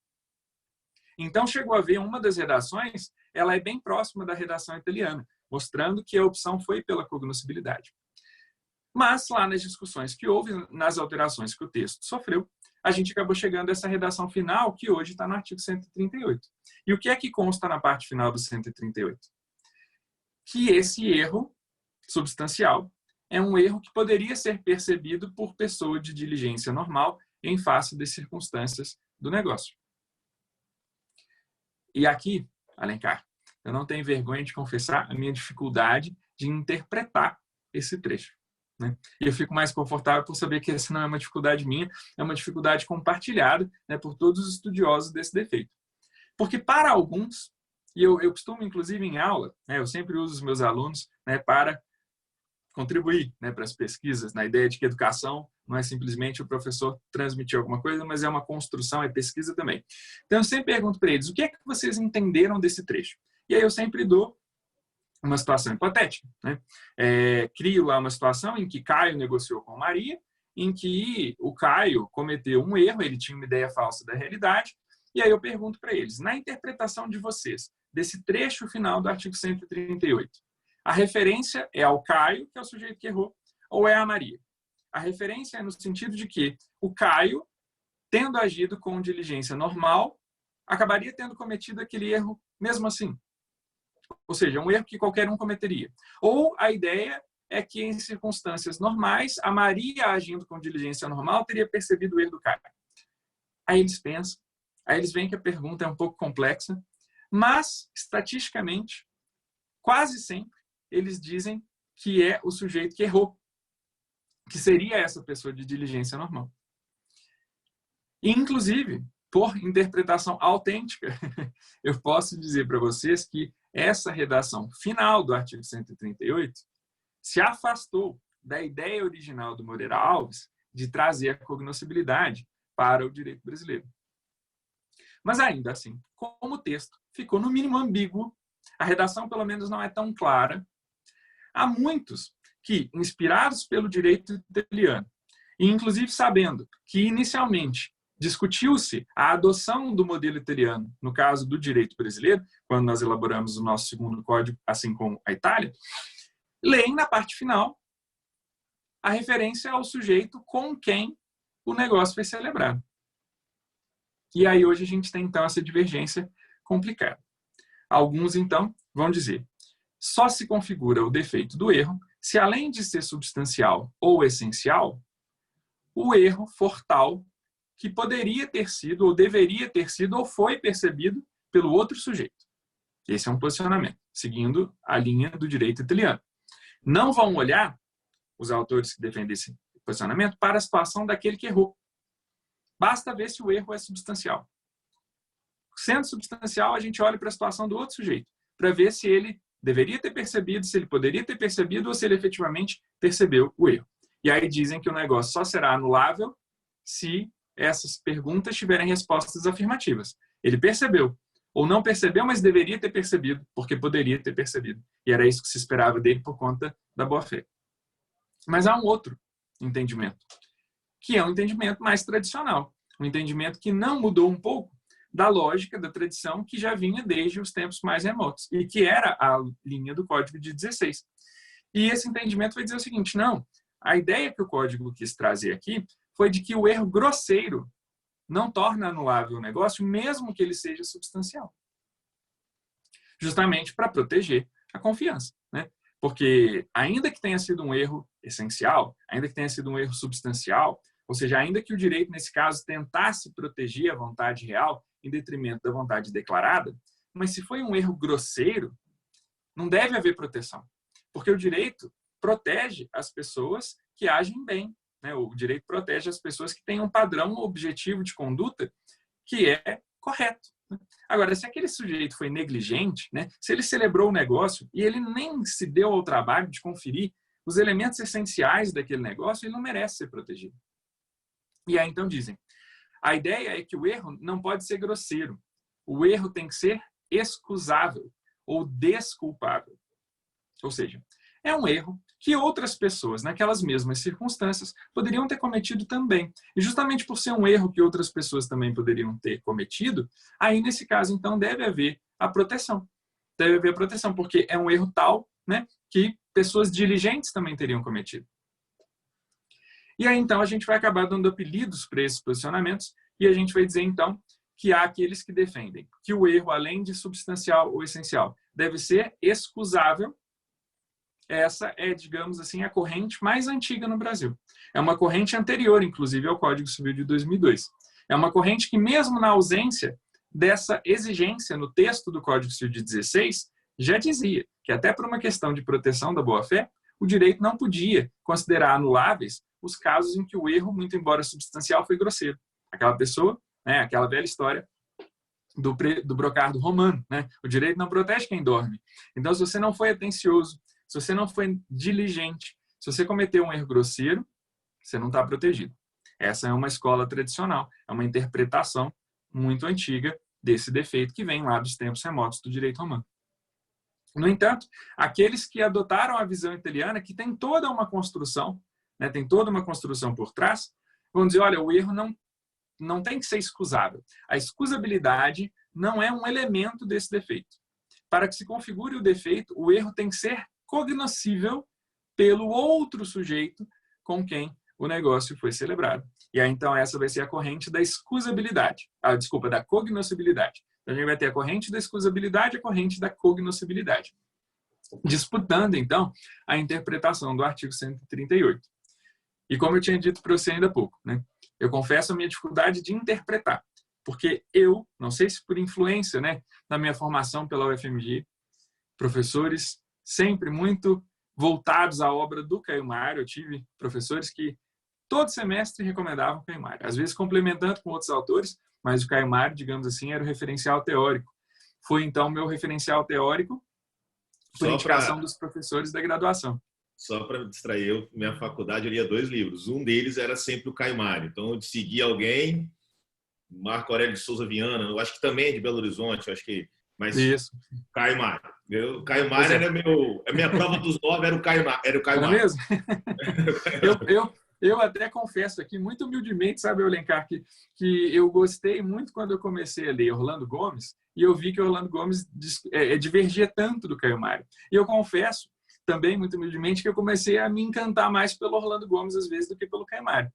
Então, chegou a ver uma das redações, ela é bem próxima da redação italiana, mostrando que a opção foi pela cognoscibilidade. Mas, lá nas discussões que houve, nas alterações que o texto sofreu, a gente acabou chegando a essa redação final, que hoje está no artigo 138. E o que é que consta na parte final do 138? Que esse erro substancial é um erro que poderia ser percebido por pessoa de diligência normal em face das circunstâncias do negócio. E aqui, Alencar, eu não tenho vergonha de confessar a minha dificuldade de interpretar esse trecho, né? E eu fico mais confortável por saber que essa não é uma dificuldade minha, é uma dificuldade compartilhada, né, por todos os estudiosos desse defeito. Porque para alguns, e eu costumo, inclusive em aula, né, eu sempre uso os meus alunos, né, para contribuir, né, para as pesquisas, na ideia de que educação não é simplesmente o professor transmitir alguma coisa, mas é uma construção, é pesquisa também. Então, eu sempre pergunto para eles, o que é que vocês entenderam desse trecho? E aí eu sempre dou uma situação hipotética, né? Crio lá uma situação em que Caio negociou com Maria, em que o Caio cometeu um erro, ele tinha uma ideia falsa da realidade, e aí eu pergunto para eles, na interpretação de vocês, desse trecho final do artigo 138, a referência é ao Caio, que é o sujeito que errou, ou é a Maria? A referência é no sentido de que o Caio, tendo agido com diligência normal, acabaria tendo cometido aquele erro mesmo assim. Ou seja, um erro que qualquer um cometeria. Ou a ideia é que, em circunstâncias normais, a Maria, agindo com diligência normal, teria percebido o erro do Caio. Aí eles pensam, aí eles veem que a pergunta é um pouco complexa, mas, estatisticamente, quase sempre, eles dizem que é o sujeito que errou, que seria essa pessoa de diligência normal. E, inclusive, por interpretação autêntica, eu posso dizer para vocês que essa redação final do artigo 138 se afastou da ideia original do Moreira Alves de trazer a cognoscibilidade para o direito brasileiro. Mas, ainda assim, como o texto ficou, no mínimo, ambíguo, a redação, pelo menos, não é tão clara, há muitos que, inspirados pelo direito italiano, e inclusive sabendo que, inicialmente, discutiu-se a adoção do modelo italiano, no caso do direito brasileiro, quando nós elaboramos o nosso segundo código, assim como a Itália, leem na parte final a referência ao sujeito com quem o negócio foi celebrado. E aí hoje a gente tem, então, essa divergência complicada. Alguns, então, vão dizer, só se configura o defeito do erro se, além de ser substancial ou essencial, o erro for tal que poderia ter sido, ou deveria ter sido, ou foi percebido pelo outro sujeito. Esse é um posicionamento, seguindo a linha do direito italiano. Não vão olhar, os autores que defendem esse posicionamento, para a situação daquele que errou. Basta ver se o erro é substancial. Sendo substancial, a gente olha para a situação do outro sujeito, para ver se ele deveria ter percebido, se ele poderia ter percebido, ou se ele efetivamente percebeu o erro. E aí dizem que o negócio só será anulável se essas perguntas tiverem respostas afirmativas. Ele percebeu, ou não percebeu, mas deveria ter percebido, porque poderia ter percebido. E era isso que se esperava dele por conta da boa-fé. Mas há um outro entendimento, que é um entendimento mais tradicional. Um entendimento que não mudou um pouco da lógica, da tradição que já vinha desde os tempos mais remotos e que era a linha do Código de 16. E esse entendimento vai dizer o seguinte, não, a ideia que o Código quis trazer aqui foi de que o erro grosseiro não torna anulável o negócio, mesmo que ele seja substancial. Justamente para proteger a confiança, né? Porque ainda que tenha sido um erro essencial, ainda que tenha sido um erro substancial, ou seja, ainda que o direito, nesse caso, tentasse proteger a vontade real em detrimento da vontade declarada, mas se foi um erro grosseiro, não deve haver proteção. Porque o direito protege as pessoas que agem bem, né? O direito protege as pessoas que têm um padrão objetivo de conduta que é correto. Agora, se aquele sujeito foi negligente, né? Se ele celebrou o negócio e ele nem se deu ao trabalho de conferir os elementos essenciais daquele negócio, ele não merece ser protegido. E aí, então, dizem, a ideia é que o erro não pode ser grosseiro. O erro tem que ser excusável ou desculpável. Ou seja, é um erro que outras pessoas, naquelas mesmas circunstâncias, poderiam ter cometido também. E justamente por ser um erro que outras pessoas também poderiam ter cometido, aí, nesse caso, então, deve haver a proteção. Deve haver a proteção, porque é um erro tal, né, que pessoas diligentes também teriam cometido. E aí, então, a gente vai acabar dando apelidos para esses posicionamentos e a gente vai dizer, então, que há aqueles que defendem que o erro, além de substancial ou essencial, deve ser excusável. Essa é, digamos assim, a corrente mais antiga no Brasil. É uma corrente anterior, inclusive, ao Código Civil de 2002. É uma corrente que, mesmo na ausência dessa exigência no texto do Código Civil de 16, já dizia que, até por uma questão de proteção da boa-fé, o direito não podia considerar anuláveis os casos em que o erro, muito embora substancial, foi grosseiro. Aquela pessoa, né, aquela velha história do brocardo romano, né? O direito não protege quem dorme. Então, se você não foi atencioso, se você não foi diligente, se você cometeu um erro grosseiro, você não está protegido. Essa é uma escola tradicional, é uma interpretação muito antiga desse defeito que vem lá dos tempos remotos do direito romano. No entanto, aqueles que adotaram a visão italiana, que tem toda uma construção, né, tem toda uma construção por trás, vão dizer, olha, o erro não tem que ser excusável. A excusabilidade não é um elemento desse defeito. Para que se configure o defeito, o erro tem que ser cognoscível pelo outro sujeito com quem o negócio foi celebrado. E aí, então, essa vai ser a corrente da excusabilidade. Da cognoscibilidade. Então, a gente vai ter a corrente da excusabilidade e a corrente da cognoscibilidade. Disputando, então, a interpretação do artigo 138. E como eu tinha dito para você ainda há pouco, né? Eu confesso a minha dificuldade de interpretar. Porque eu, não sei se por influência, né, da minha formação pela UFMG, professores sempre muito voltados à obra do Caio Mário. Eu tive professores que todo semestre recomendavam o Caio Mário, às vezes complementando com outros autores, mas o Caio Mário, digamos assim, era o referencial teórico. Foi, então, meu referencial teórico por indicação dos professores da graduação. Só para distrair, eu, minha faculdade, eu lia 2 livros. Um deles era sempre o Caio Mário. Então, eu segui alguém, Marco Aurélio de Souza Viana, eu acho que também é de Belo Horizonte, eu acho que, mas isso. Caio Mário. Caio Mário era a minha prova dos 9 era o Caio Mário. Era mesmo? eu até confesso aqui, muito humildemente, sabe, Alencar, que eu gostei muito quando eu comecei a ler Orlando Gomes e eu vi que o Orlando Gomes divergia tanto do Caio Mário. E eu confesso também, muito humildemente, que eu comecei a me encantar mais pelo Orlando Gomes, às vezes, do que pelo Caio Mário.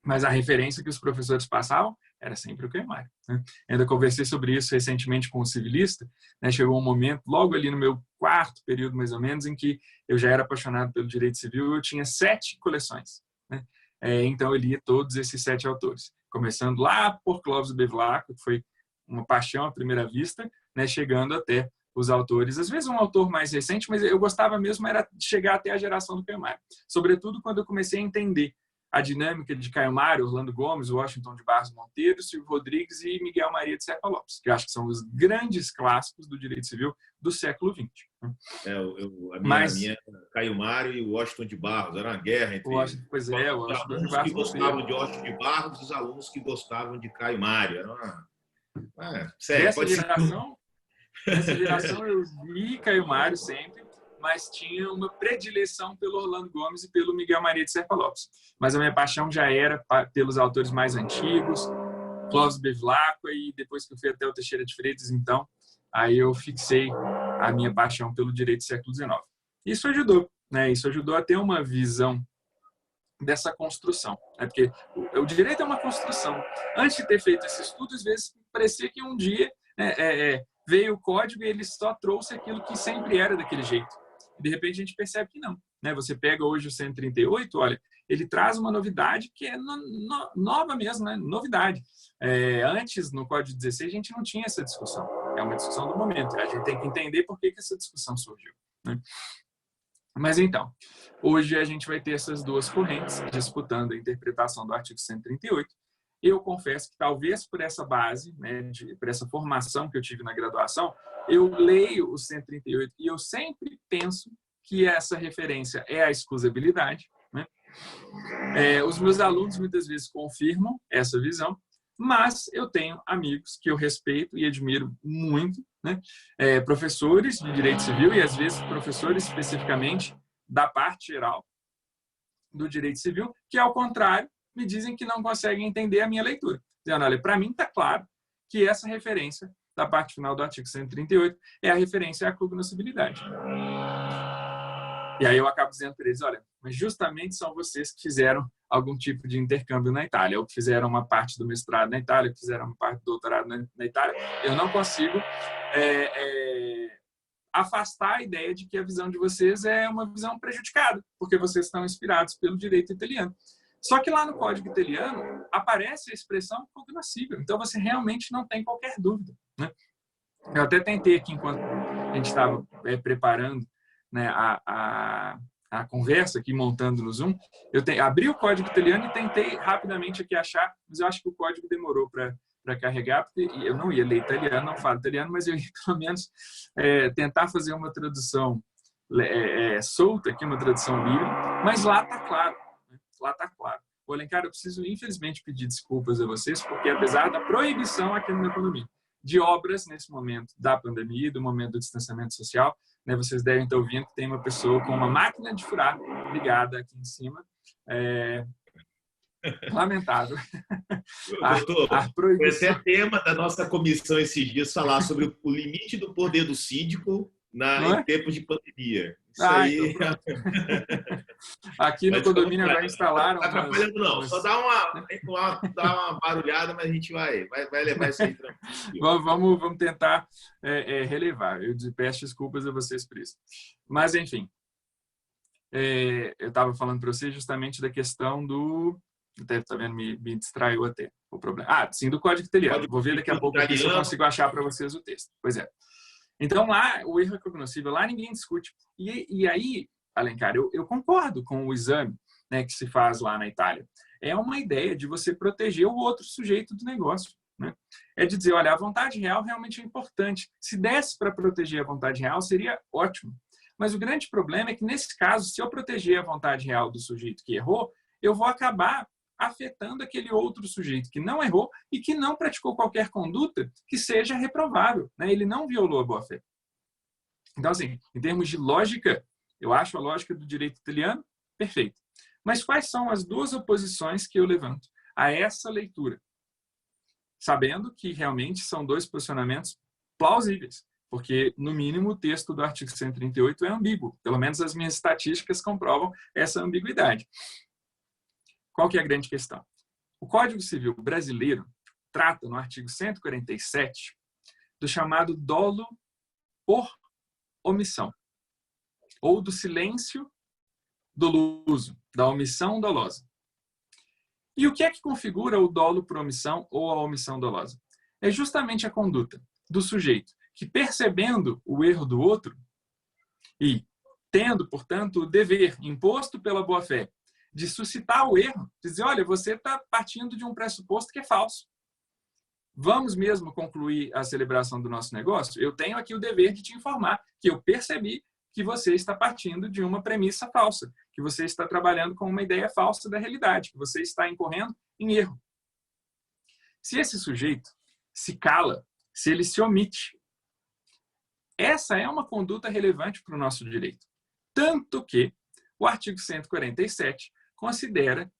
Mas a referência que os professores passavam era sempre o Caio Mário, né? Ainda conversei sobre isso recentemente com o civilista, né? Chegou um momento, logo ali no meu 4º período, mais ou menos, em que eu já era apaixonado pelo direito civil, eu tinha 7 coleções, né? Então eu lia todos esses 7 autores, começando lá por Clóvis Bevilacqua, que foi uma paixão à primeira vista, né? Chegando até os autores, às vezes um autor mais recente, mas eu gostava mesmo era de chegar até a geração do Caio Mário, sobretudo quando eu comecei a entender a dinâmica de Caio Mário, Orlando Gomes, Washington de Barros Monteiro, Silvio Rodrigues e Miguel Maria de Serpa Lopes, que eu acho que são os grandes clássicos do direito civil do século XX. A minha Caio Mário e Washington de Barros, era uma guerra entre os alunos que gostavam de Washington de Barros e os alunos que gostavam de Caio Mário. Sério, Nessa geração eu li Caio Mário sempre, mas tinha uma predileção pelo Orlando Gomes e pelo Miguel Maria de Serpa Lopes. Mas a minha paixão já era pelos autores mais antigos, Clóvis Bevilacqua, e depois que eu fui até o Teixeira de Freitas, então, aí eu fixei a minha paixão pelo direito do século XIX. Isso ajudou, né? Isso ajudou a ter uma visão dessa construção, né? Porque o direito é uma construção. Antes de ter feito esse estudo, às vezes parecia que um dia veio o código e ele só trouxe aquilo que sempre era daquele jeito. E de repente a gente percebe que não, né? Você pega hoje o 138, olha, ele traz uma novidade que é nova mesmo, né? Novidade. Antes, no Código 16, a gente não tinha essa discussão. É uma discussão do momento. A gente tem que entender por que essa discussão surgiu, né? Mas então, hoje a gente vai ter essas duas correntes disputando a interpretação do artigo 138. Eu confesso que talvez por essa base, né, por essa formação que eu tive na graduação, eu leio o 138 e eu sempre penso que essa referência é a excusabilidade, né? Os meus alunos muitas vezes confirmam essa visão, mas eu tenho amigos que eu respeito e admiro muito, né? Professores de direito civil e às vezes professores especificamente da parte geral do direito civil, que ao contrário me dizem que não conseguem entender a minha leitura. Dizendo, olha, para mim está claro que essa referência da parte final do artigo 138 é a referência à cognoscibilidade. E aí eu acabo dizendo para eles, olha, mas justamente são vocês que fizeram algum tipo de intercâmbio na Itália, ou que fizeram uma parte do mestrado na Itália, que fizeram uma parte do doutorado na Itália. Eu não consigo afastar a ideia de que a visão de vocês é uma visão prejudicada, porque vocês estão inspirados pelo direito italiano. Só que lá no Código Italiano aparece a expressão cognoscível, então você realmente não tem qualquer dúvida, né? Eu até tentei aqui, enquanto a gente estava preparando, né, a conversa aqui, montando no Zoom, abri o Código Italiano e tentei rapidamente aqui achar, mas eu acho que o código demorou para carregar, porque eu não ia ler italiano, não falo italiano, mas eu ia pelo menos tentar fazer uma tradução solta aqui, uma tradução livre, mas lá está claro, né? Lá está claro. O Alencar, eu preciso infelizmente pedir desculpas a vocês, porque apesar da proibição aqui no Economia de obras nesse momento da pandemia, do momento do distanciamento social, né, vocês devem estar ouvindo que tem uma pessoa com uma máquina de furar ligada aqui em cima. Lamentável. Doutor, foi até tema da nossa comissão esses dias falar sobre o limite do poder do síndico em tempos de pandemia. Isso aí. Então, aqui no condomínio agora instalaram. Não está atrapalhando, não. Só dá uma barulhada, mas a gente vai levar isso aí tranquilo. Vamos tentar relevar. Eu peço desculpas a vocês por isso. Mas, enfim, eu estava falando para vocês justamente da questão do. Tá vendo? Me distraiu até o problema. Sim, do Código Italiano. Vou ver daqui a pouco aqui se eu consigo achar para vocês o texto. Pois é. Então, lá, o erro é cognoscível, lá ninguém discute. E aí, Alencar, eu concordo com o exame, né, que se faz lá na Itália. É uma ideia de você proteger o outro sujeito do negócio, né? É de dizer, olha, a vontade real realmente é importante. Se desse para proteger a vontade real, seria ótimo. Mas o grande problema é que, nesse caso, se eu proteger a vontade real do sujeito que errou, eu vou acabar afetando aquele outro sujeito que não errou e que não praticou qualquer conduta que seja reprovável, né? Ele não violou a boa-fé. Então, assim, em termos de lógica, eu acho a lógica do direito italiano perfeita. Mas quais são as duas oposições que eu levanto a essa leitura? Sabendo que realmente são dois posicionamentos plausíveis, porque, no mínimo, o texto do artigo 138 é ambíguo. Pelo menos as minhas estatísticas comprovam essa ambiguidade. Qual que é a grande questão? O Código Civil brasileiro trata, no artigo 147, do chamado dolo por omissão, ou do silêncio doloso, da omissão dolosa. E o que é que configura o dolo por omissão ou a omissão dolosa? É justamente a conduta do sujeito que, percebendo o erro do outro e tendo, portanto, o dever imposto pela boa-fé de suscitar o erro, dizer, olha, você está partindo de um pressuposto que é falso. Vamos mesmo concluir a celebração do nosso negócio? Eu tenho aqui o dever de te informar que eu percebi que você está partindo de uma premissa falsa, que você está trabalhando com uma ideia falsa da realidade, que você está incorrendo em erro. Se esse sujeito se cala, se ele se omite, essa é uma conduta relevante para o nosso direito. Tanto que o artigo 147 considera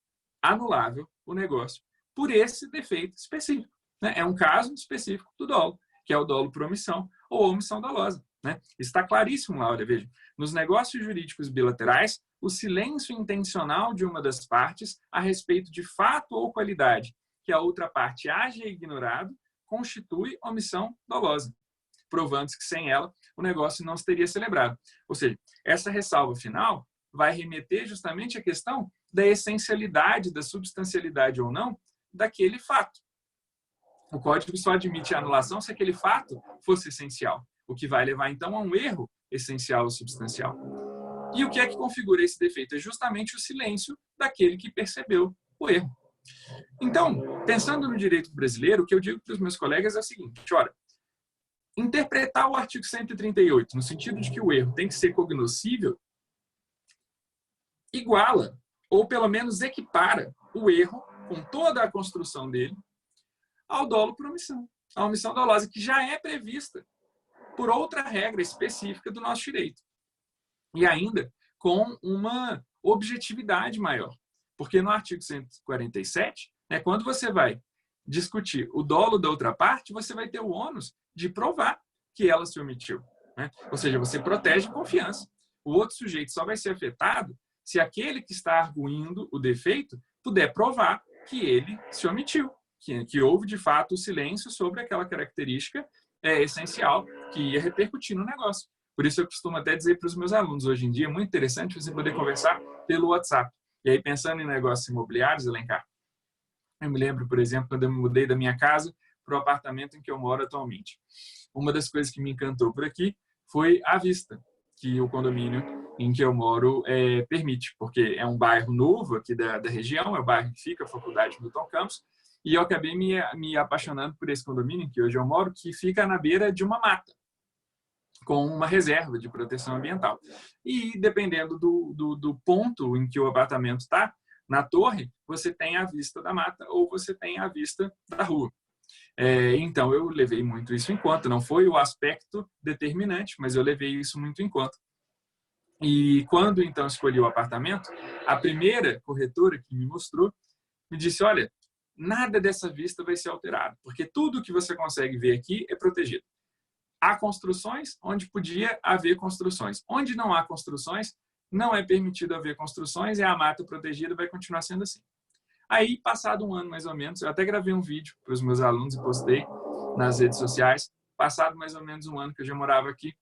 anulável o negócio por esse defeito específico, né? É um caso específico do dolo, que é o dolo por omissão ou omissão dolosa, né? Está claríssimo lá, olha, veja. Nos negócios jurídicos bilaterais, o silêncio intencional de uma das partes a respeito de fato ou qualidade que a outra parte haja ignorado constitui omissão dolosa, provando-se que sem ela o negócio não se teria celebrado. Ou seja, essa ressalva final vai remeter justamente à questão da essencialidade, da substancialidade ou não daquele fato. O código só admite a anulação se aquele fato fosse essencial, o que vai levar então a um erro essencial ou substancial. E o que é que configura esse defeito? É justamente o silêncio daquele que percebeu o erro. Então, pensando no direito brasileiro, o que eu digo para os meus colegas é o seguinte, ora, interpretar o artigo 138 no sentido de que o erro tem que ser cognoscível iguala, ou pelo menos equipara, o erro, com toda a construção dele, ao dolo por omissão, a omissão dolosa, que já é prevista por outra regra específica do nosso direito. E ainda com uma objetividade maior. Porque no artigo 147, né, quando você vai discutir o dolo da outra parte, você vai ter o ônus de provar que ela se omitiu, né? Ou seja, você protege a confiança. O outro sujeito só vai ser afetado se aquele que está arguindo o defeito puder provar que ele se omitiu, que houve de fato o silêncio sobre aquela característica essencial que ia repercutir no negócio. Por isso eu costumo até dizer para os meus alunos, hoje em dia é muito interessante você poder conversar pelo WhatsApp. E aí, pensando em negócios imobiliários, Alencar, eu me lembro, por exemplo, quando eu me mudei da minha casa para o apartamento em que eu moro atualmente. Uma das coisas que me encantou por aqui foi a vista que o condomínio em que eu moro permite, porque é um bairro novo aqui da região, é o bairro que fica a Faculdade Milton Campos, e eu acabei me apaixonando por esse condomínio em que hoje eu moro, que fica na beira de uma mata, com uma reserva de proteção ambiental. E dependendo do ponto em que o apartamento está, na torre, você tem a vista da mata ou você tem a vista da rua. Então, eu levei muito isso em conta. Não foi o aspecto determinante, mas eu levei isso muito em conta. E quando, então, escolhi o apartamento, a primeira corretora que me mostrou me disse, olha, nada dessa vista vai ser alterado, porque tudo que você consegue ver aqui é protegido. Há construções onde podia haver construções. Onde não há construções, não é permitido haver construções e a mata protegida vai continuar sendo assim. Aí, passado um ano mais ou menos, eu até gravei um vídeo para os meus alunos e postei nas redes sociais. Passado mais ou menos um ano que eu já morava aqui,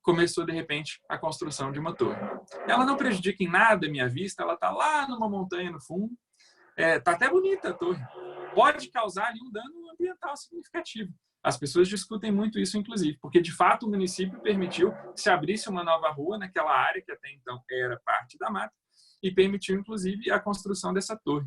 começou de repente a construção de uma torre. Ela não prejudica em nada a minha vista, ela está lá numa montanha no fundo, está até bonita a torre. Pode causar ali um dano ambiental significativo. As pessoas discutem muito isso, inclusive, porque de fato o município permitiu que se abrisse uma nova rua naquela área que até então era parte da mata e permitiu, inclusive, a construção dessa torre.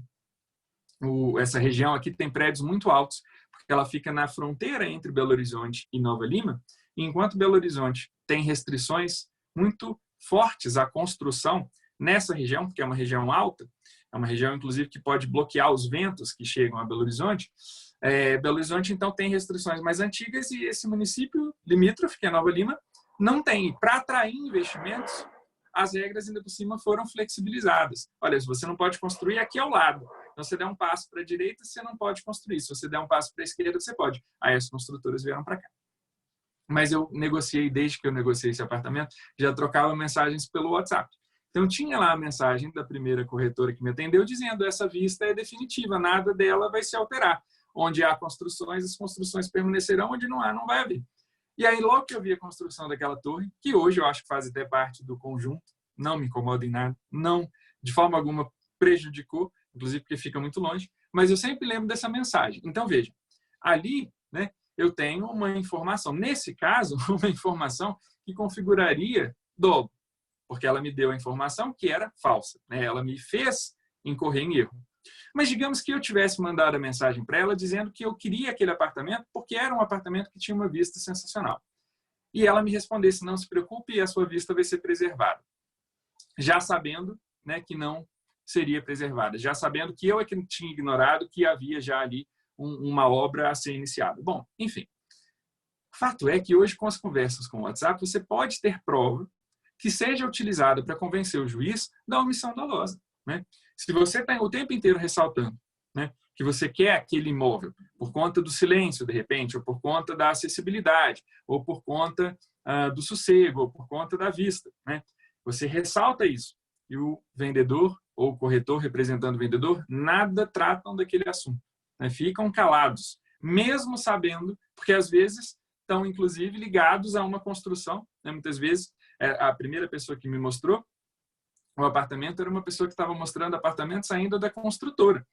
Essa região aqui tem prédios muito altos, porque ela fica na fronteira entre Belo Horizonte e Nova Lima, e enquanto Belo Horizonte tem restrições muito fortes à construção nessa região, porque é uma região alta, é uma região, inclusive, que pode bloquear os ventos que chegam a Belo Horizonte. Belo Horizonte, então, tem restrições mais antigas e esse município limítrofe, que é Nova Lima, não tem. Para atrair investimentos, as regras, ainda por cima, foram flexibilizadas. Olha, se você não pode construir aqui ao lado, então, se você der um passo para a direita, você não pode construir. Se você der um passo para a esquerda, você pode. Aí as construtoras vieram para cá. Mas eu negociei, desde que eu negociei esse apartamento, já trocava mensagens pelo WhatsApp. Então, tinha lá a mensagem da primeira corretora que me atendeu, dizendo essa vista é definitiva, nada dela vai se alterar. Onde há construções, as construções permanecerão, onde não há, não vai haver. E aí, logo que eu vi a construção daquela torre, que hoje eu acho que faz até parte do conjunto, não me incomoda em nada, não, de forma alguma, prejudicou, inclusive porque fica muito longe, mas eu sempre lembro dessa mensagem. Então, veja, ali, né, eu tenho uma informação, nesse caso, uma informação que configuraria dolo, porque ela me deu a informação que era falsa, né? Ela me fez incorrer em erro. Mas digamos que eu tivesse mandado a mensagem para ela dizendo que eu queria aquele apartamento porque era um apartamento que tinha uma vista sensacional. E ela me respondesse, não se preocupe, a sua vista vai ser preservada. Já sabendo, né, que não seria preservada, já sabendo que eu é que tinha ignorado que havia já ali uma obra a ser iniciada. Bom, enfim. Fato é que hoje, com as conversas com o WhatsApp, você pode ter prova que seja utilizada para convencer o juiz da omissão dolosa, né? Se você está o tempo inteiro ressaltando, né, que você quer aquele imóvel por conta do silêncio, de repente, ou por conta da acessibilidade, ou por conta do sossego, ou por conta da vista, né? Você ressalta isso e o vendedor ou o corretor representando o vendedor nada tratam daquele assunto, né? Ficam calados, mesmo sabendo, porque às vezes estão inclusive ligados a uma construção, né? Muitas vezes a primeira pessoa que me mostrou o apartamento era uma pessoa que estava mostrando apartamento saindo da construtora,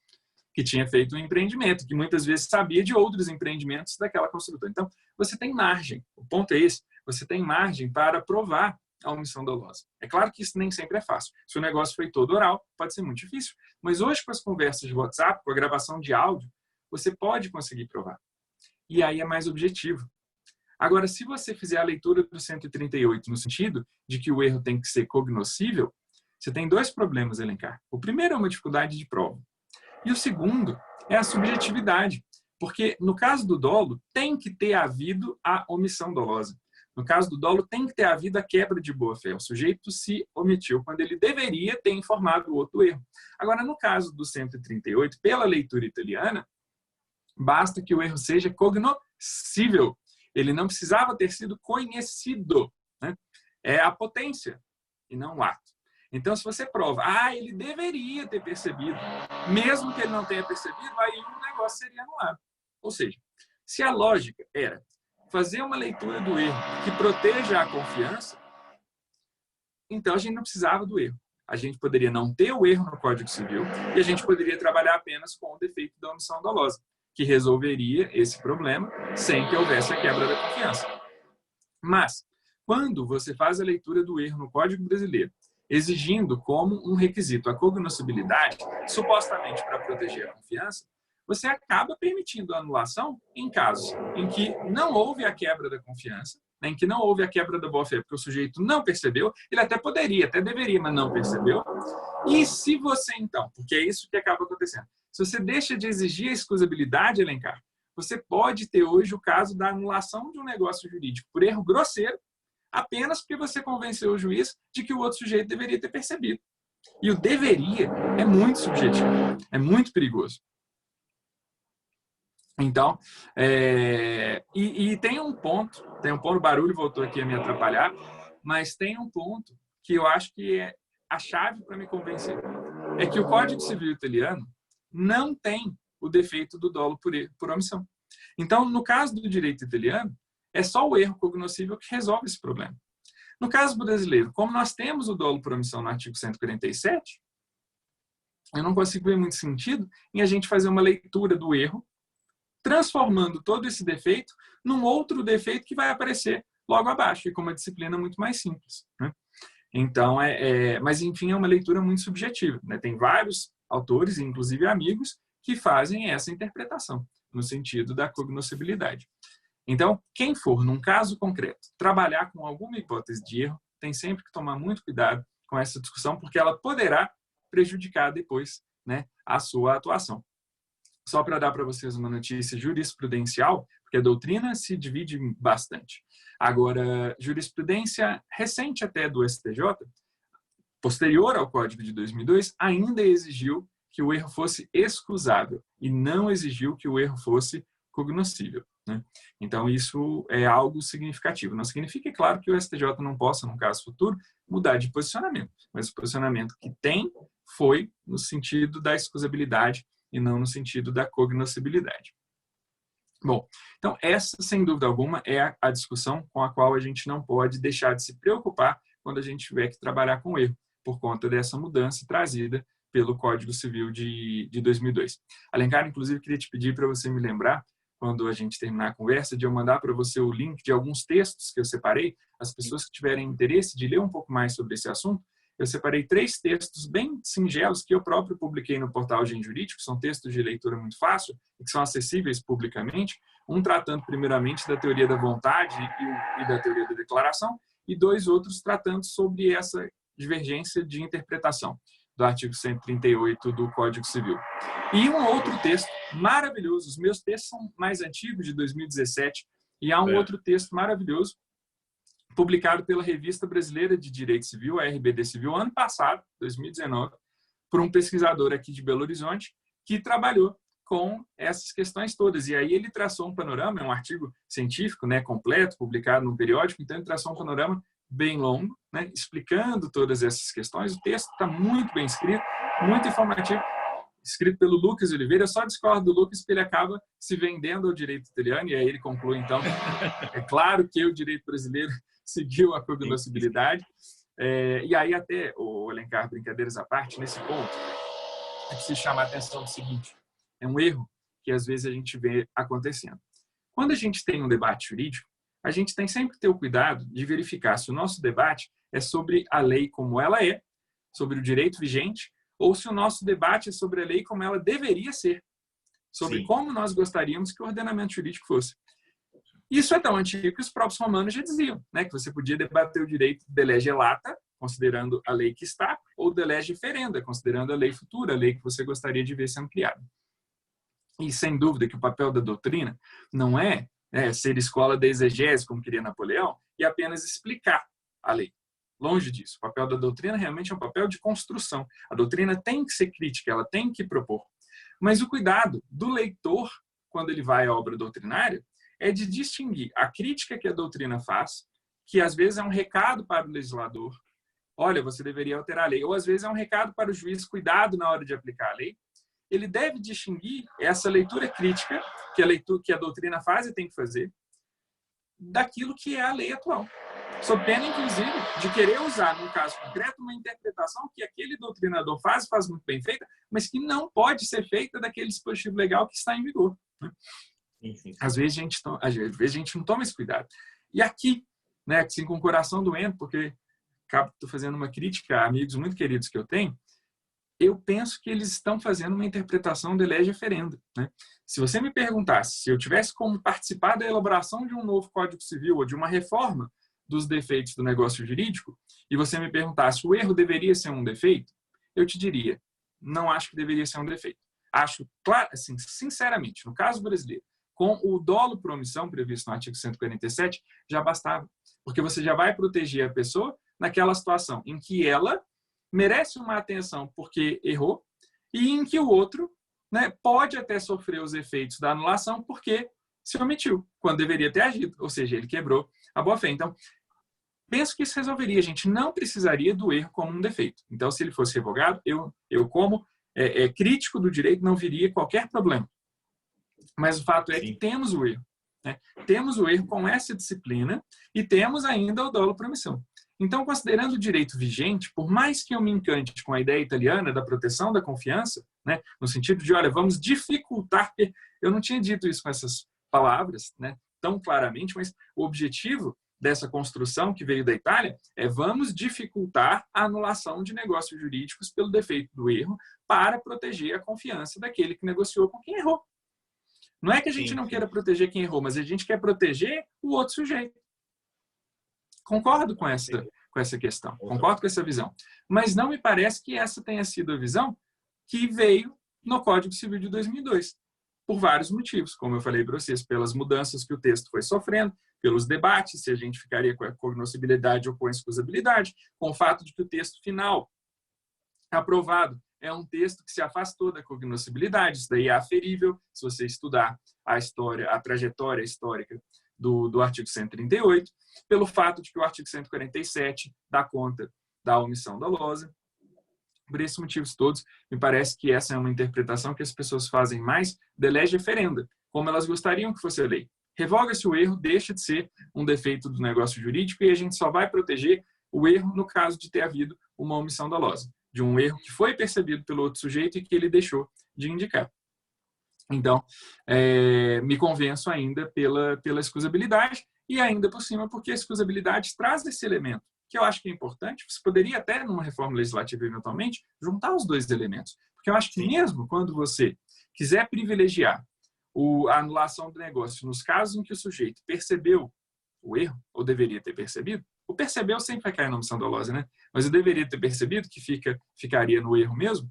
que tinha feito um empreendimento, que muitas vezes sabia de outros empreendimentos daquela construtora. Então, você tem margem, o ponto é esse, você tem margem para provar a omissão dolosa. É claro que isso nem sempre é fácil. Se o negócio foi todo oral, pode ser muito difícil. Mas hoje, com as conversas de WhatsApp, com a gravação de áudio, você pode conseguir provar. E aí é mais objetivo. Agora, se você fizer a leitura do 138 no sentido de que o erro tem que ser cognoscível, você tem dois problemas a elencar. O primeiro é uma dificuldade de prova. E o segundo é a subjetividade. Porque no caso do dolo, tem que ter havido a omissão dolosa. No caso do dolo, tem que ter havido a quebra de boa-fé. O sujeito se omitiu quando ele deveria ter informado o outro erro. Agora, no caso do 138, pela leitura italiana, basta que o erro seja cognoscível. Ele não precisava ter sido conhecido, né? É a potência e não o ato. Então, se você prova, ele deveria ter percebido, mesmo que ele não tenha percebido, aí o negócio seria anulado. Ou seja, se a lógica era fazer uma leitura do erro que proteja a confiança, então a gente não precisava do erro. A gente poderia não ter o erro no Código Civil e a gente poderia trabalhar apenas com o defeito da omissão dolosa, que resolveria esse problema sem que houvesse a quebra da confiança. Mas, quando você faz a leitura do erro no Código Brasileiro, exigindo como um requisito a cognoscibilidade, supostamente para proteger a confiança, você acaba permitindo a anulação em casos em que não houve a quebra da confiança, em que não houve a quebra da boa-fé, porque o sujeito não percebeu, ele até poderia, até deveria, mas não percebeu. E se você, então, porque é isso que acaba acontecendo, se você deixa de exigir a excusabilidade, elencar, você pode ter hoje o caso da anulação de um negócio jurídico por erro grosseiro, apenas porque você convenceu o juiz de que o outro sujeito deveria ter percebido. E o deveria é muito subjetivo, é muito perigoso. Então, tem um ponto, o barulho voltou aqui a me atrapalhar, mas tem um ponto que eu acho que é a chave para me convencer. É que o Código Civil italiano não tem o defeito do dolo por omissão. Então, no caso do direito italiano, é só o erro cognoscível que resolve esse problema. No caso brasileiro, como nós temos o dolo por omissão no artigo 147, eu não consigo ver muito sentido em a gente fazer uma leitura do erro, transformando todo esse defeito num outro defeito que vai aparecer logo abaixo, e com uma disciplina muito mais simples, né? Então, mas enfim, é uma leitura muito subjetiva, né? Tem vários autores, inclusive amigos, que fazem essa interpretação, no sentido da cognoscibilidade. Então, quem for, num caso concreto, trabalhar com alguma hipótese de erro, tem sempre que tomar muito cuidado com essa discussão, porque ela poderá prejudicar depois, né, a sua atuação. Só para dar para vocês uma notícia jurisprudencial, porque a doutrina se divide bastante. Agora, jurisprudência recente até do STJ, posterior ao Código de 2002, ainda exigiu que o erro fosse excusável e não exigiu que o erro fosse cognoscível, né? Então, isso é algo significativo. Não significa, claro, que o STJ não possa, num caso futuro, mudar de posicionamento, mas o posicionamento que tem foi no sentido da excusabilidade e não no sentido da cognoscibilidade. Bom, então essa, sem dúvida alguma, é a discussão com a qual a gente não pode deixar de se preocupar quando a gente tiver que trabalhar com erro, por conta dessa mudança trazida pelo Código Civil de 2002. Alencar, inclusive, queria te pedir para você me lembrar, quando a gente terminar a conversa, de eu mandar para você o link de alguns textos que eu separei. As pessoas que tiverem interesse de ler um pouco mais sobre esse assunto, eu separei 3 textos bem singelos que eu próprio publiquei no portal Gen Jurídico, são textos de leitura muito fácil e que são acessíveis publicamente, um tratando primeiramente da teoria da vontade e da teoria da declaração, e 2 outros tratando sobre essa divergência de interpretação do artigo 138 do Código Civil. E um outro texto maravilhoso, os meus textos são mais antigos, de 2017, E há um outro texto maravilhoso, publicado pela Revista Brasileira de Direito Civil, a RBD Civil, ano passado, 2019, por um pesquisador aqui de Belo Horizonte, que trabalhou com essas questões todas. E aí ele traçou um panorama, é um artigo científico, né, completo, publicado num periódico, então ele traçou um panorama bem longo, né, explicando todas essas questões. O texto está muito bem escrito, muito informativo, escrito pelo Lucas Oliveira. Eu só discordo do Lucas porque ele acaba se vendendo ao direito italiano, e aí ele conclui, então, é claro que o direito brasileiro seguiu a cognoscibilidade. E aí até, o Alencar, brincadeiras à parte, nesse ponto, é preciso chamar a atenção do seguinte: é um erro que às vezes a gente vê acontecendo. Quando a gente tem um debate jurídico, a gente tem sempre que ter o cuidado de verificar se o nosso debate é sobre a lei como ela é, sobre o direito vigente, ou se o nosso debate é sobre a lei como ela deveria ser, sobre como nós gostaríamos que o ordenamento jurídico fosse. Isso é tão antigo que os próprios romanos já diziam, né, que você podia debater o direito de lege lata, considerando a lei que está, ou de lege ferenda, considerando a lei futura, a lei que você gostaria de ver sendo criada. E sem dúvida que o papel da doutrina não é ser escola da exegese, como queria Napoleão, e apenas explicar a lei. Longe disso. O papel da doutrina realmente é um papel de construção. A doutrina tem que ser crítica, ela tem que propor. Mas o cuidado do leitor, quando ele vai à obra doutrinária, é de distinguir a crítica que a doutrina faz, que às vezes é um recado para o legislador, olha, você deveria alterar a lei, ou às vezes é um recado para o juiz, cuidado na hora de aplicar a lei. Ele deve distinguir essa leitura crítica que a doutrina faz e tem que fazer, daquilo que é a lei atual. Sob pena, inclusive, de querer usar, num caso concreto, uma interpretação que aquele doutrinador faz muito bem feita, mas que não pode ser feita daquele dispositivo legal que está em vigor. Às vezes a gente não toma esse cuidado. E aqui, né, assim, com o coração doendo, porque estou fazendo uma crítica a amigos muito queridos que eu tenho, eu penso que eles estão fazendo uma interpretação de lege ferenda, né? Se você me perguntasse se eu tivesse como participar da elaboração de um novo Código Civil ou de uma reforma dos defeitos do negócio jurídico, e você me perguntasse o erro deveria ser um defeito, eu te diria, não acho que deveria ser um defeito. Acho, claro, assim, sinceramente, no caso brasileiro, com o dolo por omissão previsto no artigo 147, já bastava, porque você já vai proteger a pessoa naquela situação em que ela merece uma atenção porque errou e em que o outro, né, pode até sofrer os efeitos da anulação porque se omitiu, quando deveria ter agido, ou seja, ele quebrou a boa-fé. Então, penso que isso resolveria. A gente não precisaria do erro como um defeito. Então, se ele fosse revogado, eu como crítico do direito, não viria qualquer problema. Mas o fato é que temos o erro. Né? Temos o erro com essa disciplina e temos ainda o dolo por omissão. Então, considerando o direito vigente, por mais que eu me encante com a ideia italiana da proteção da confiança, né, no sentido de, olha, vamos dificultar, porque eu não tinha dito isso com essas palavras, né, tão claramente, mas o objetivo dessa construção que veio da Itália é vamos dificultar a anulação de negócios jurídicos pelo defeito do erro para proteger a confiança daquele que negociou com quem errou. Não é que a gente não queira proteger quem errou, mas a gente quer proteger o outro sujeito. Concordo com essa questão, concordo com essa visão. Mas não me parece que essa tenha sido a visão que veio no Código Civil de 2002, por vários motivos, como eu falei para vocês, pelas mudanças que o texto foi sofrendo, pelos debates, se a gente ficaria com a cognoscibilidade ou com a excusabilidade, com o fato de que o texto final aprovado é um texto que se afastou da cognoscibilidade, isso daí é aferível, se você estudar a história, a trajetória histórica do artigo 138, pelo fato de que o artigo 147 dá conta da omissão dolosa. Por esses motivos todos, me parece que essa é uma interpretação que as pessoas fazem mais de lege ferenda, como elas gostariam que fosse a lei. Revoga-se o erro, deixa de ser um defeito do negócio jurídico e a gente só vai proteger o erro no caso de ter havido uma omissão dolosa, de um erro que foi percebido pelo outro sujeito e que ele deixou de indicar. Então, me convenço ainda pela excusabilidade e ainda por cima porque a excusabilidade traz esse elemento, que eu acho que é importante. Você poderia até, numa reforma legislativa, eventualmente, juntar os dois elementos. Porque eu acho que mesmo quando você quiser privilegiar a anulação do negócio nos casos em que o sujeito percebeu o erro, ou deveria ter percebido, o percebeu sempre vai cair na omissão dolosa, né? Mas eu deveria ter percebido que ficaria no erro mesmo.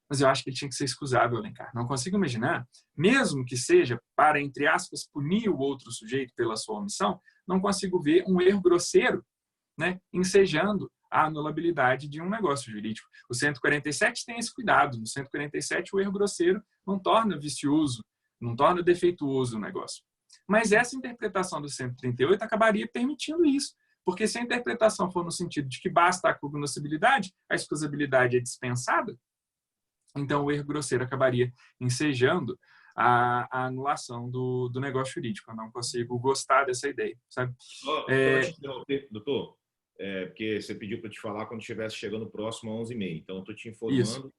mas eu acho que ele tinha que ser excusável, Alencar. Não consigo imaginar, mesmo que seja para, entre aspas, punir o outro sujeito pela sua omissão, não consigo ver um erro grosseiro, né, ensejando a anulabilidade de um negócio jurídico. O 147 tem esse cuidado. No 147, o erro grosseiro não torna vicioso, não torna defeituoso o negócio. Mas essa interpretação do 138 acabaria permitindo isso, porque se a interpretação for no sentido de que basta a cognoscibilidade, a excusabilidade é dispensada, então o erro grosseiro acabaria ensejando a anulação do negócio jurídico. Eu não consigo gostar dessa ideia, sabe? Só te interromper, doutor, porque você pediu para eu te falar quando estivesse chegando próximo a 11h30. Então, eu estou te informando. Isso.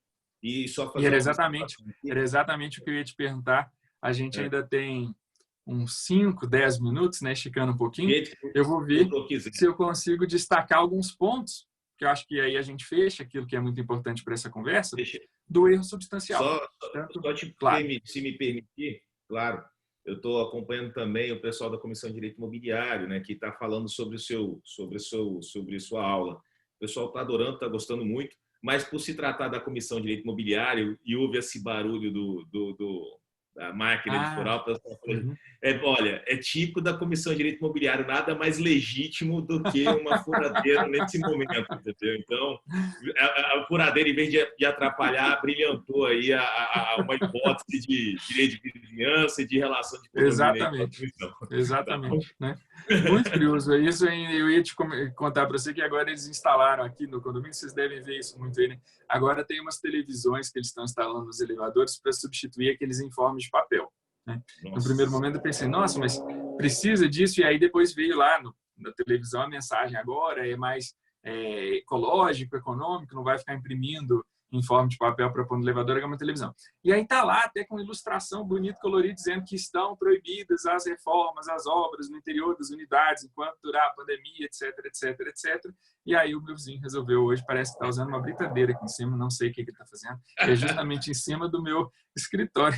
E só E fazer era exatamente o que eu ia te perguntar. A gente ainda tem uns 5, 10 minutos, né, esticando um pouquinho. Eu vou ver se eu consigo destacar alguns pontos, que eu acho que aí a gente fecha aquilo que é muito importante para essa conversa, do erro substancial. Se me permitir, claro, eu estou acompanhando também o pessoal da Comissão de Direito Imobiliário, né, que está falando sobre sua aula. O pessoal está adorando, está gostando muito, mas por se tratar da Comissão de Direito Imobiliário e houve esse barulho da máquina editoral, olha, é típico da Comissão de Direito Imobiliário, nada mais legítimo do que uma furadeira nesse momento, entendeu? Então, a furadeira, em vez de atrapalhar, brilhantou aí uma hipótese de direito de vizinhança e de relação de condomínio. Exatamente. Né? Muito curioso. Isso eu ia te contar para você que agora eles instalaram aqui no condomínio, vocês devem ver isso muito aí, né? Agora tem umas televisões que eles estão instalando nos elevadores para substituir aqueles informes de papel. Né? No primeiro momento eu pensei, nossa, mas precisa disso? E aí depois veio lá na televisão a mensagem, agora é mais ecológico, econômico, não vai ficar imprimindo informe de papel para pôr no elevador, é uma televisão. E aí está lá, até com ilustração bonita, colorida, dizendo que estão proibidas as reformas, as obras no interior das unidades, enquanto durar a pandemia, etc, etc, etc. E aí o meu vizinho resolveu hoje, parece que está usando uma britadeira aqui em cima, não sei o que ele está fazendo, é justamente em cima do meu escritório.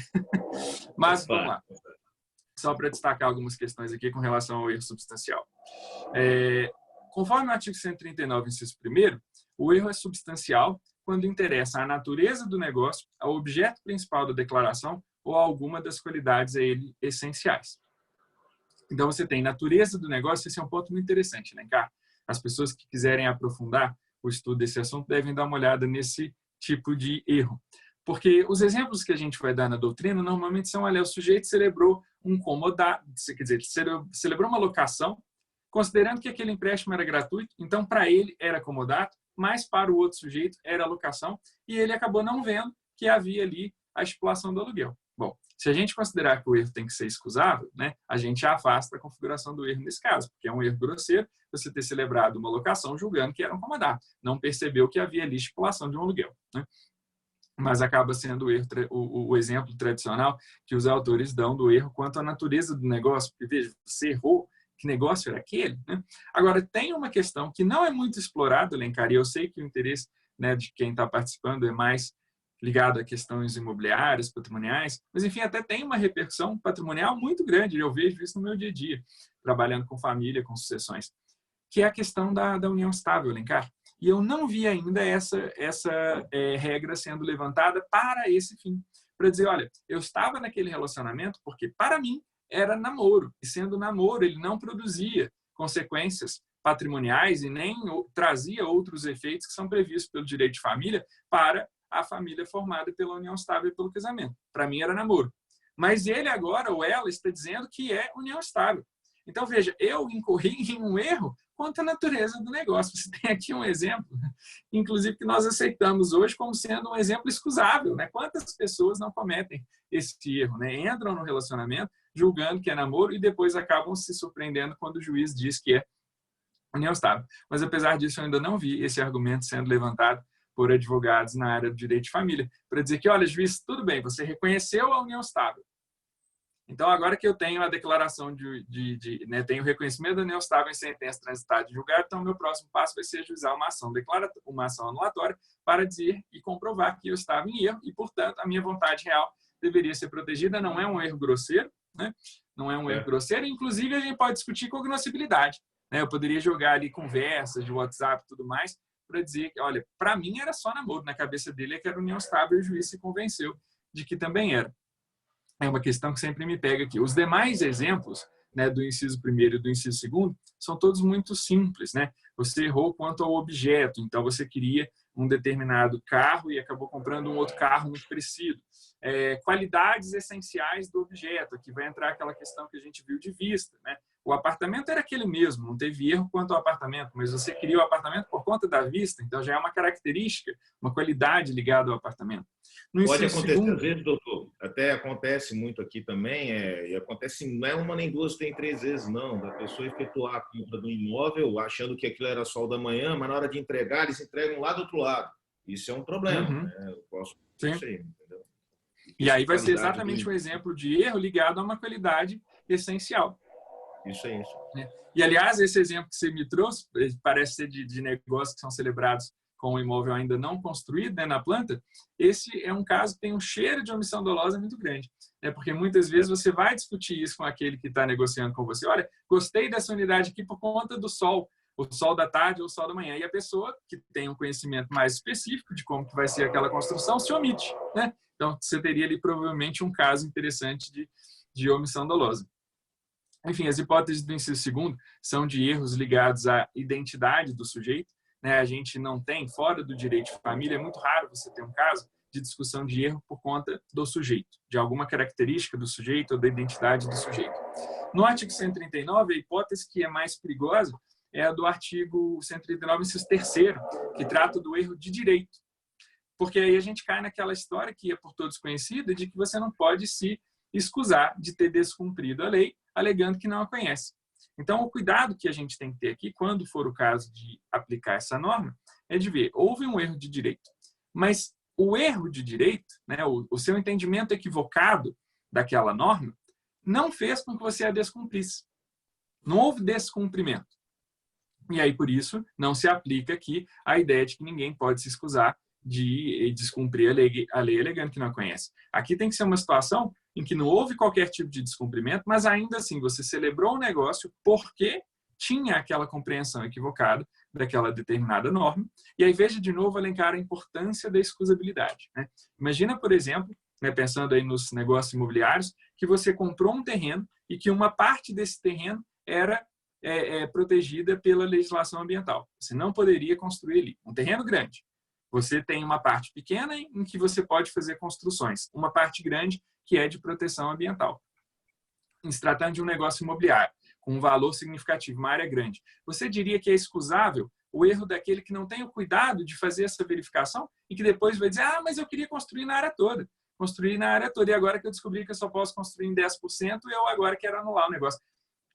Mas vamos lá. Só para destacar algumas questões aqui com relação ao erro substancial. Conforme o artigo 139, inciso 1º, o erro é substancial quando interessa a natureza do negócio, ao objeto principal da declaração ou a alguma das qualidades a ele essenciais. Então, você tem natureza do negócio, esse é um ponto muito interessante, né, Cá? As pessoas que quiserem aprofundar o estudo desse assunto devem dar uma olhada nesse tipo de erro. Porque os exemplos que a gente vai dar na doutrina normalmente são, olha, o sujeito celebrou um comodato, quer dizer, celebrou uma locação, considerando que aquele empréstimo era gratuito, então para ele era comodato, mas para o outro sujeito era locação, e ele acabou não vendo que havia ali a estipulação do aluguel. Bom, se a gente considerar que o erro tem que ser excusável, né, a gente afasta a configuração do erro nesse caso, porque é um erro grosseiro você ter celebrado uma locação julgando que era um comodato, não percebeu que havia ali estipulação de um aluguel. Né? Mas acaba sendo o erro, o exemplo tradicional que os autores dão do erro quanto à natureza do negócio, porque veja, você errou, que negócio era aquele? Né? Agora, tem uma questão que não é muito explorada, Alencar, e eu sei que o interesse, né, de quem está participando é mais ligado a questões imobiliárias, patrimoniais, mas, enfim, até tem uma repercussão patrimonial muito grande, eu vejo isso no meu dia a dia, trabalhando com família, com sucessões, que é a questão da união estável, Alencar. E eu não vi ainda essa regra sendo levantada para esse fim. Para dizer, olha, eu estava naquele relacionamento porque, para mim, era namoro. E sendo namoro, ele não produzia consequências patrimoniais e nem trazia outros efeitos que são previstos pelo direito de família para a família formada pela união estável e pelo casamento. Para mim, era namoro. Mas ele agora, ou ela, está dizendo que é união estável. Então, veja, eu incorri em um erro quanto à natureza do negócio. Você tem aqui um exemplo, inclusive, que nós aceitamos hoje como sendo um exemplo excusável. Né? Quantas pessoas não cometem esse erro? Né? Entram no relacionamento julgando que é namoro e depois acabam se surpreendendo quando o juiz diz que é união estável. Mas, apesar disso, eu ainda não vi esse argumento sendo levantado por advogados na área do direito de família, para dizer que, olha, juiz, tudo bem, você reconheceu a união estável. Então, agora que eu tenho a declaração né, tenho o reconhecimento da união estável em sentença transitada de julgado, então, meu próximo passo vai ser ajuizar uma ação anulatória para dizer e comprovar que eu estava em erro e, portanto, a minha vontade real deveria ser protegida. Não é um erro grosseiro, né? Não é um erro grosseiro. Inclusive, a gente pode discutir cognoscibilidade. Né? Eu poderia jogar ali conversas de WhatsApp e tudo mais, para dizer que, olha, para mim era só namoro, na cabeça dele é que era união estável e o juiz se convenceu de que também era. É uma questão que sempre me pega aqui. Os demais exemplos, né, do inciso primeiro e do inciso segundo são todos muito simples, né? Você errou quanto ao objeto, então você queria um determinado carro e acabou comprando um outro carro muito parecido. Qualidades essenciais do objeto, aqui vai entrar aquela questão que a gente viu de vista, né? O apartamento era aquele mesmo, não teve erro quanto ao apartamento, mas você queria o apartamento por conta da vista, então já é uma característica, uma qualidade ligada ao apartamento. No Pode inciso acontecer, segundo, às vezes, doutor, até acontece muito aqui também, e acontece, não é uma nem duas, tem 3 vezes, não, da pessoa efetuar a compra do imóvel achando que aquilo era sol da manhã, mas na hora de entregar, eles entregam lá do outro lado. Isso é um problema, uhum, né? Eu posso sim. isso aí, entendeu? E aí vai ser Qualidade exatamente um exemplo de erro ligado a uma qualidade essencial. Isso é isso. E, aliás, esse exemplo que você me trouxe, parece ser de negócios que são celebrados com o imóvel ainda não construído, né, na planta. Esse é um caso que tem um cheiro de omissão dolosa muito grande, né, porque muitas vezes você vai discutir isso com aquele que está negociando com você. Olha, gostei dessa unidade aqui por conta do sol, o sol da tarde ou o sol da manhã. E a pessoa que tem um conhecimento mais específico de como que vai ser aquela construção se omite, né? Então, você teria ali provavelmente um caso interessante de omissão dolosa. Enfim, as hipóteses do inciso segundo são de erros ligados à identidade do sujeito, né? A gente não tem, fora do direito de família, é muito raro você ter um caso de discussão de erro por conta do sujeito, de alguma característica do sujeito ou da identidade do sujeito. No artigo 139, a hipótese que é mais perigosa é a do artigo 139, inciso terceiro, que trata do erro de direito. Porque aí a gente cai naquela história que é por todos conhecida de que você não pode se escusar de ter descumprido a lei, alegando que não a conhece. Então, o cuidado que a gente tem que ter aqui, quando for o caso de aplicar essa norma, é de ver, houve um erro de direito, mas o erro de direito, né, o seu entendimento equivocado daquela norma, não fez com que você a descumprisse. Não houve descumprimento. E aí, por isso, não se aplica aqui a ideia de que ninguém pode se escusar de descumprir a lei alegando que não a conhece. Aqui tem que ser uma situação em que não houve qualquer tipo de descumprimento, mas ainda assim você celebrou o negócio porque tinha aquela compreensão equivocada daquela determinada norma. E aí veja de novo elencar a importância da excusabilidade, né? Imagina, por exemplo, né, pensando aí nos negócios imobiliários, que você comprou um terreno e que uma parte desse terreno era protegida pela legislação ambiental. Você não poderia construir ali. Um terreno grande. Você tem uma parte pequena em que você pode fazer construções, uma parte grande que é de proteção ambiental. Em se tratando de um negócio imobiliário, com um valor significativo, uma área grande, você diria que é excusável o erro daquele que não tem o cuidado de fazer essa verificação e que depois vai dizer, mas eu queria construir na área toda. Construir na área toda, e agora que eu descobri que eu só posso construir em 10%, eu agora quero anular o negócio.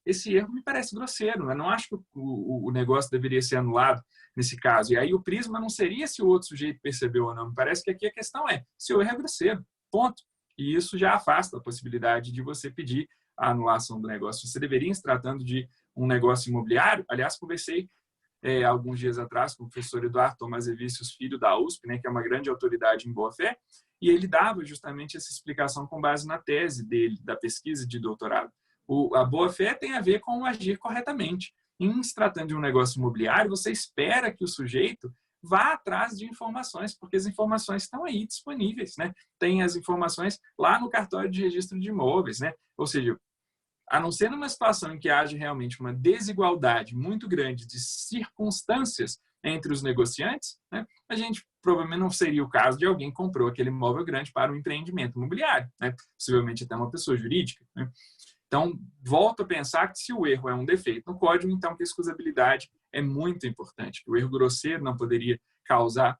Esse erro me parece grosseiro. Eu não acho que o negócio deveria ser anulado nesse caso. E aí o prisma não seria se o outro sujeito percebeu ou não. Me parece que aqui a questão é se o erro é grosseiro. Ponto. E isso já afasta a possibilidade de você pedir a anulação do negócio. Você deveria, se tratando de um negócio imobiliário, aliás, conversei alguns dias atrás com o professor Eduardo Tomazevicius, filho da USP, né, que é uma grande autoridade em boa-fé, e ele dava justamente essa explicação com base na tese dele, da pesquisa de doutorado. A boa-fé tem a ver com agir corretamente. Em se tratando de um negócio imobiliário, você espera que o sujeito vá atrás de informações, porque as informações estão aí disponíveis, né? Tem as informações lá no cartório de registro de imóveis, né? Ou seja, a não ser numa situação em que haja realmente uma desigualdade muito grande de circunstâncias entre os negociantes, né? A gente provavelmente não seria o caso de alguém que comprou aquele imóvel grande para um empreendimento imobiliário, né? Possivelmente até uma pessoa jurídica, né? Então, volto a pensar que se o erro é um defeito no código, então que a excusabilidade é muito importante. O erro grosseiro não poderia causar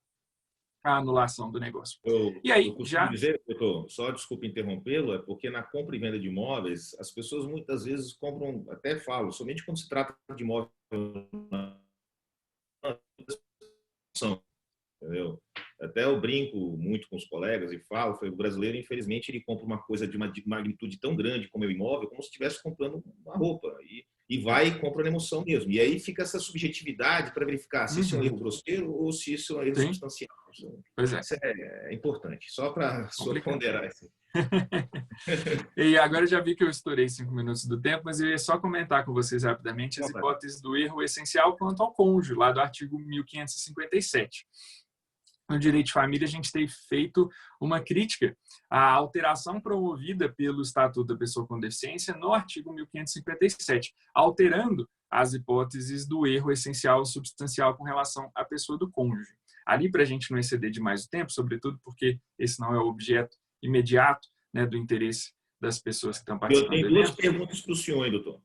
a anulação do negócio. E aí, eu costumo dizer, doutor, só desculpe interrompê-lo, é porque na compra e venda de imóveis, as pessoas muitas vezes compram, até falo, somente quando se trata de imóvel, entendeu? Até eu brinco muito com os colegas e falo, o brasileiro, infelizmente, ele compra uma coisa de uma magnitude tão grande como é o imóvel, como se estivesse comprando uma roupa. E vai e compra na emoção mesmo. E aí fica essa subjetividade para verificar se isso é um erro grosseiro ou se isso é um erro substancial. Pois é. Isso é importante, só para ponderar isso. E agora eu já vi que eu estourei 5 minutos do tempo, mas eu ia só comentar com vocês rapidamente as hipóteses do erro essencial quanto ao cônjuge, lá do artigo 1557. No direito de família, a gente tem feito uma crítica à alteração promovida pelo Estatuto da Pessoa com Deficiência no artigo 1557, alterando as hipóteses do erro essencial e substancial com relação à pessoa do cônjuge. Ali, para a gente não exceder demais o tempo, sobretudo porque esse não é o objeto imediato, né, do interesse das pessoas que estão participando. Eu tenho duas perguntas para o senhor, hein, doutor.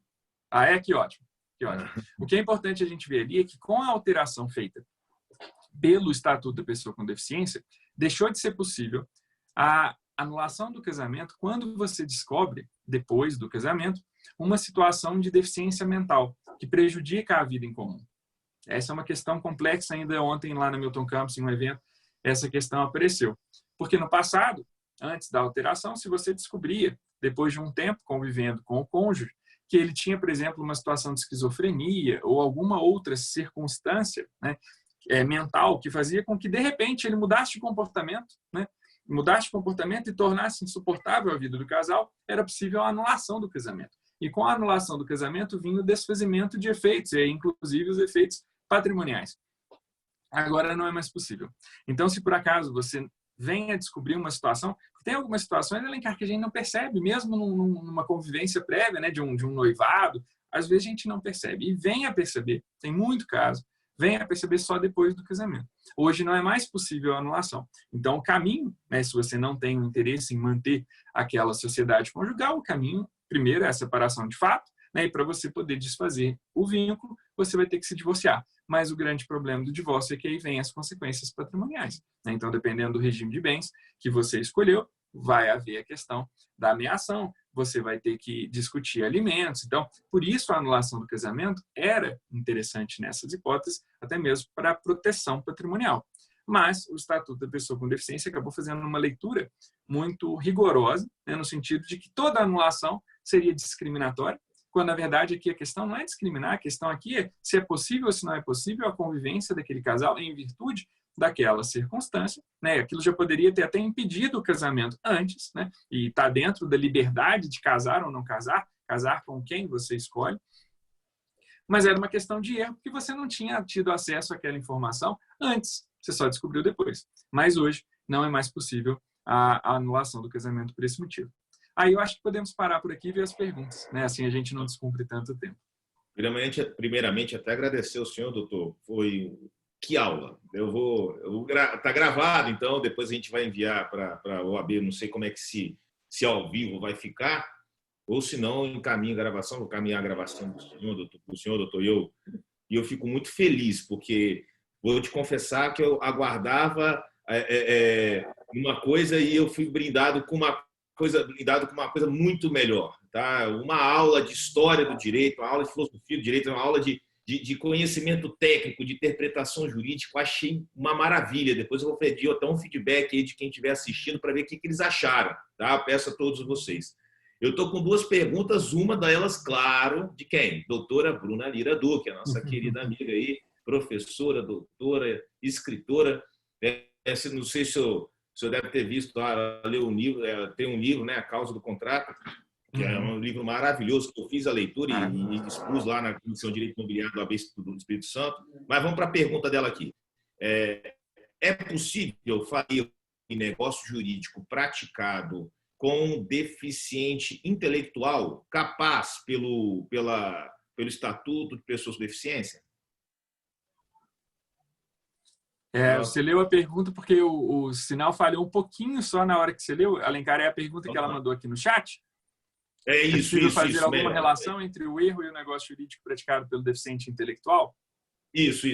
Ah, é? Que ótimo. Que ótimo. O que é importante a gente ver ali é que com a alteração feita pelo Estatuto da Pessoa com Deficiência, deixou de ser possível a anulação do casamento quando você descobre, depois do casamento, uma situação de deficiência mental que prejudica a vida em comum. Essa é uma questão complexa. Ainda ontem, lá no Milton Campos, em um evento, essa questão apareceu. Porque no passado, antes da alteração, se você descobria, depois de um tempo convivendo com o cônjuge, que ele tinha, por exemplo, uma situação de esquizofrenia ou alguma outra circunstância, né, mental que fazia com que, de repente, ele mudasse de comportamento, né? Mudasse de comportamento e tornasse insuportável a vida do casal, era possível a anulação do casamento. E com a anulação do casamento vinha o desfazimento de efeitos, e inclusive os efeitos patrimoniais. Agora não é mais possível. Então, se por acaso você vem a descobrir uma situação, tem algumas situações, Alencar, que a gente não percebe, mesmo numa convivência prévia, né, de um noivado, às vezes a gente não percebe. E vem a perceber, tem muito caso, vem a perceber só depois do casamento. Hoje não é mais possível a anulação. Então, o caminho, né, se você não tem um interesse em manter aquela sociedade conjugal, o caminho, primeiro, é a separação de fato, né, e para você poder desfazer o vínculo, você vai ter que se divorciar. Mas o grande problema do divórcio é que aí vem as consequências patrimoniais, né? Então, dependendo do regime de bens que você escolheu, vai haver a questão da ameação, você vai ter que discutir alimentos. Então, por isso a anulação do casamento era interessante nessas hipóteses, até mesmo para a proteção patrimonial. Mas o Estatuto da Pessoa com Deficiência acabou fazendo uma leitura muito rigorosa, né, no sentido de que toda anulação seria discriminatória, quando, na verdade, aqui a questão não é discriminar, a questão aqui é se é possível ou se não é possível a convivência daquele casal em virtude daquela circunstância, né? Aquilo já poderia ter até impedido o casamento antes, né? E está dentro da liberdade de casar ou não casar, casar com quem você escolhe, mas era uma questão de erro, porque você não tinha tido acesso àquela informação antes, você só descobriu depois. Mas hoje não é mais possível a anulação do casamento por esse motivo. Aí eu acho que podemos parar por aqui e ver as perguntas, né? Assim a gente não descumpre tanto tempo. Primeiramente, até agradecer ao senhor, doutor. Que aula. Tá gravado, então depois a gente vai enviar para a OAB, não sei como é que se ao vivo vai ficar, ou se não, encaminho a gravação, vou caminhar a gravação do senhor, doutor, e eu fico muito feliz, porque vou te confessar que eu aguardava uma coisa e eu fui brindado com uma coisa muito melhor, tá? Uma aula de história do direito, uma aula de filosofia do direito, uma aula de conhecimento técnico, de interpretação jurídica, achei uma maravilha. Depois eu vou pedir até um feedback aí de quem estiver assistindo para ver o que eles acharam, tá? Peço a todos vocês. Eu estou com duas perguntas, uma delas, claro, de quem? Doutora Bruna Lira Duque, a nossa querida amiga aí, professora, doutora, escritora. Não sei se o senhor deve ter visto, ler um livro, tem um livro, né, A Causa do Contrato, que é um livro maravilhoso, que eu fiz a leitura e expus lá na Comissão de Direito Imobiliário do AB do Espírito Santo. Mas vamos para a pergunta dela aqui. É possível fazer um negócio jurídico praticado com um deficiente intelectual capaz pelo Estatuto de Pessoas com Deficiência? Você leu a pergunta porque o sinal falhou um pouquinho só na hora que você leu. Alencar, é a pergunta que ela mandou aqui no chat? É isso, possível fazer alguma melhor. Relação entre o erro e o negócio jurídico praticado pelo deficiente intelectual? Isso,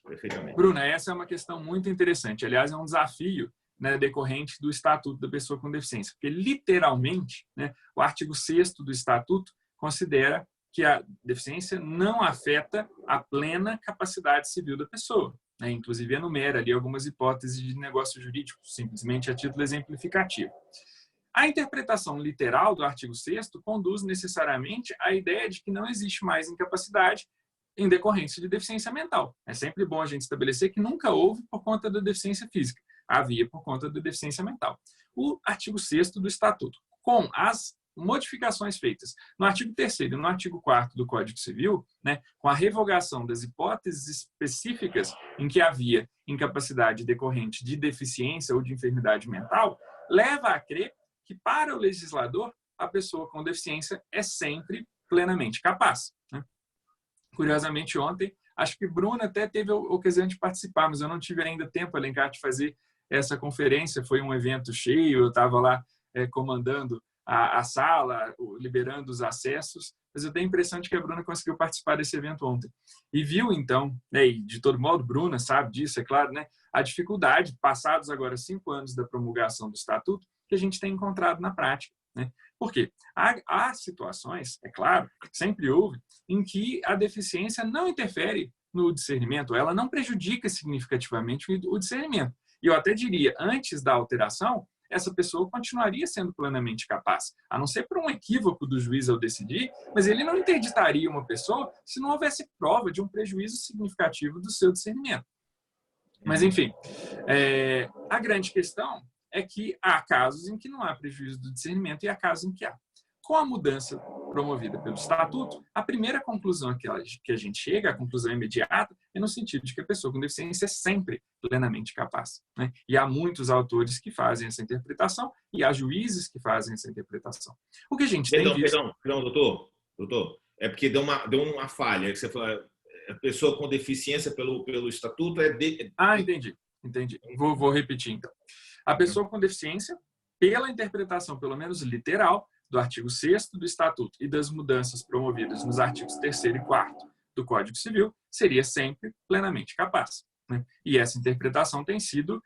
perfeitamente. Bruna, essa é uma questão muito interessante. Aliás, é um desafio, né, decorrente do Estatuto da Pessoa com Deficiência, porque literalmente, né, o artigo 6º do Estatuto considera que a deficiência não afeta a plena capacidade civil da pessoa, né? Inclusive enumera ali algumas hipóteses de negócio jurídico, simplesmente a título exemplificativo. A interpretação literal do artigo 6º conduz necessariamente à ideia de que não existe mais incapacidade em decorrência de deficiência mental. É sempre bom a gente estabelecer que nunca houve por conta da deficiência física. havia por conta da deficiência mental. O artigo 6º do Estatuto, com as modificações feitas no artigo 3º e no artigo 4º do Código Civil, né, com a revogação das hipóteses específicas em que havia incapacidade decorrente de deficiência ou de enfermidade mental, leva a crer que, para o legislador, a pessoa com deficiência é sempre plenamente capaz, né? Curiosamente, ontem, acho que Bruna até teve a ocasião de participar, mas eu não tive ainda tempo, Alencar, de fazer essa conferência. Foi um evento cheio, eu estava lá comandando a sala, liberando os acessos, mas eu tenho a impressão de que a Bruna conseguiu participar desse evento ontem. E viu, então, né, e de todo modo, Bruna sabe disso, é claro, né, a dificuldade, passados agora 5 anos da promulgação do Estatuto, que a gente tem encontrado na prática, né? Por quê? Há situações, é claro, sempre houve, em que a deficiência não interfere no discernimento, ela não prejudica significativamente o discernimento. E eu até diria, antes da alteração, essa pessoa continuaria sendo plenamente capaz, a não ser por um equívoco do juiz ao decidir, mas ele não interditaria uma pessoa se não houvesse prova de um prejuízo significativo do seu discernimento. Mas, enfim, a grande questão é que há casos em que não há prejuízo do discernimento e há casos em que há. Com a mudança promovida pelo Estatuto, a primeira conclusão que a gente chega, a conclusão imediata, é no sentido de que a pessoa com deficiência é sempre plenamente capaz, né? E há muitos autores que fazem essa interpretação e há juízes que fazem essa interpretação. O que a gente tem visto... Perdão, doutor. É porque deu uma falha. Você falou, a pessoa com deficiência pelo Estatuto é... Entendi. Vou repetir, então. A pessoa com deficiência, pela interpretação, pelo menos literal, do artigo 6º do Estatuto e das mudanças promovidas nos artigos 3º e 4º do Código Civil, seria sempre plenamente capaz, né? E essa interpretação tem sido,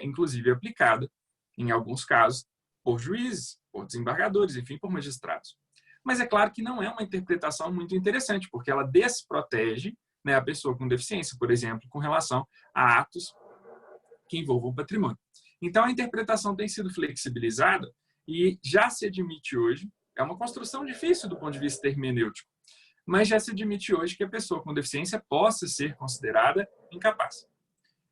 inclusive, aplicada, em alguns casos, por juízes, por desembargadores, enfim, por magistrados. Mas é claro que não é uma interpretação muito interessante, porque ela desprotege, né, a pessoa com deficiência, por exemplo, com relação a atos que envolvam patrimônio. Então, a interpretação tem sido flexibilizada e já se admite hoje, é uma construção difícil do ponto de vista hermenêutico, mas já se admite hoje que a pessoa com deficiência possa ser considerada incapaz.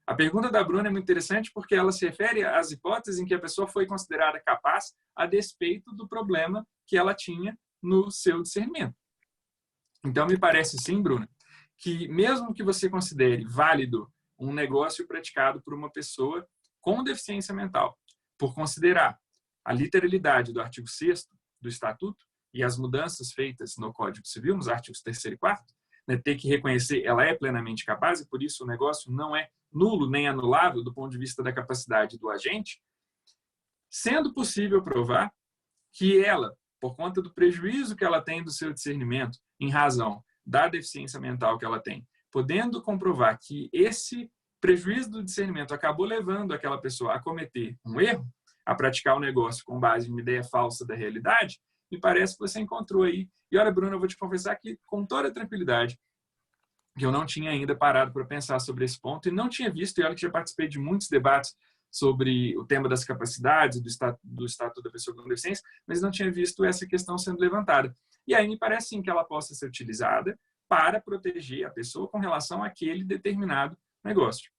A pergunta da Bruna é muito interessante porque ela se refere às hipóteses em que a pessoa foi considerada capaz a despeito do problema que ela tinha no seu discernimento. Então, me parece sim, Bruna, que mesmo que você considere válido um negócio praticado por uma pessoa com deficiência mental, por considerar a literalidade do artigo 6º do Estatuto e as mudanças feitas no Código Civil, nos artigos 3º e 4º, né, ter que reconhecer ela é plenamente capaz e, por isso, o negócio não é nulo nem anulável do ponto de vista da capacidade do agente, sendo possível provar que ela, por conta do prejuízo que ela tem do seu discernimento, em razão da deficiência mental que ela tem, podendo comprovar que esse prejuízo do discernimento acabou levando aquela pessoa a cometer um erro, a praticar o negócio com base em uma ideia falsa da realidade, me parece que você encontrou aí. E olha, Bruno, eu vou te confessar que, com toda tranquilidade, que eu não tinha ainda parado para pensar sobre esse ponto e não tinha visto, e olha que já participei de muitos debates sobre o tema das capacidades, do estatuto da pessoa com deficiência, mas não tinha visto essa questão sendo levantada. E aí me parece sim que ela possa ser utilizada para proteger a pessoa com relação àquele determinado negócio.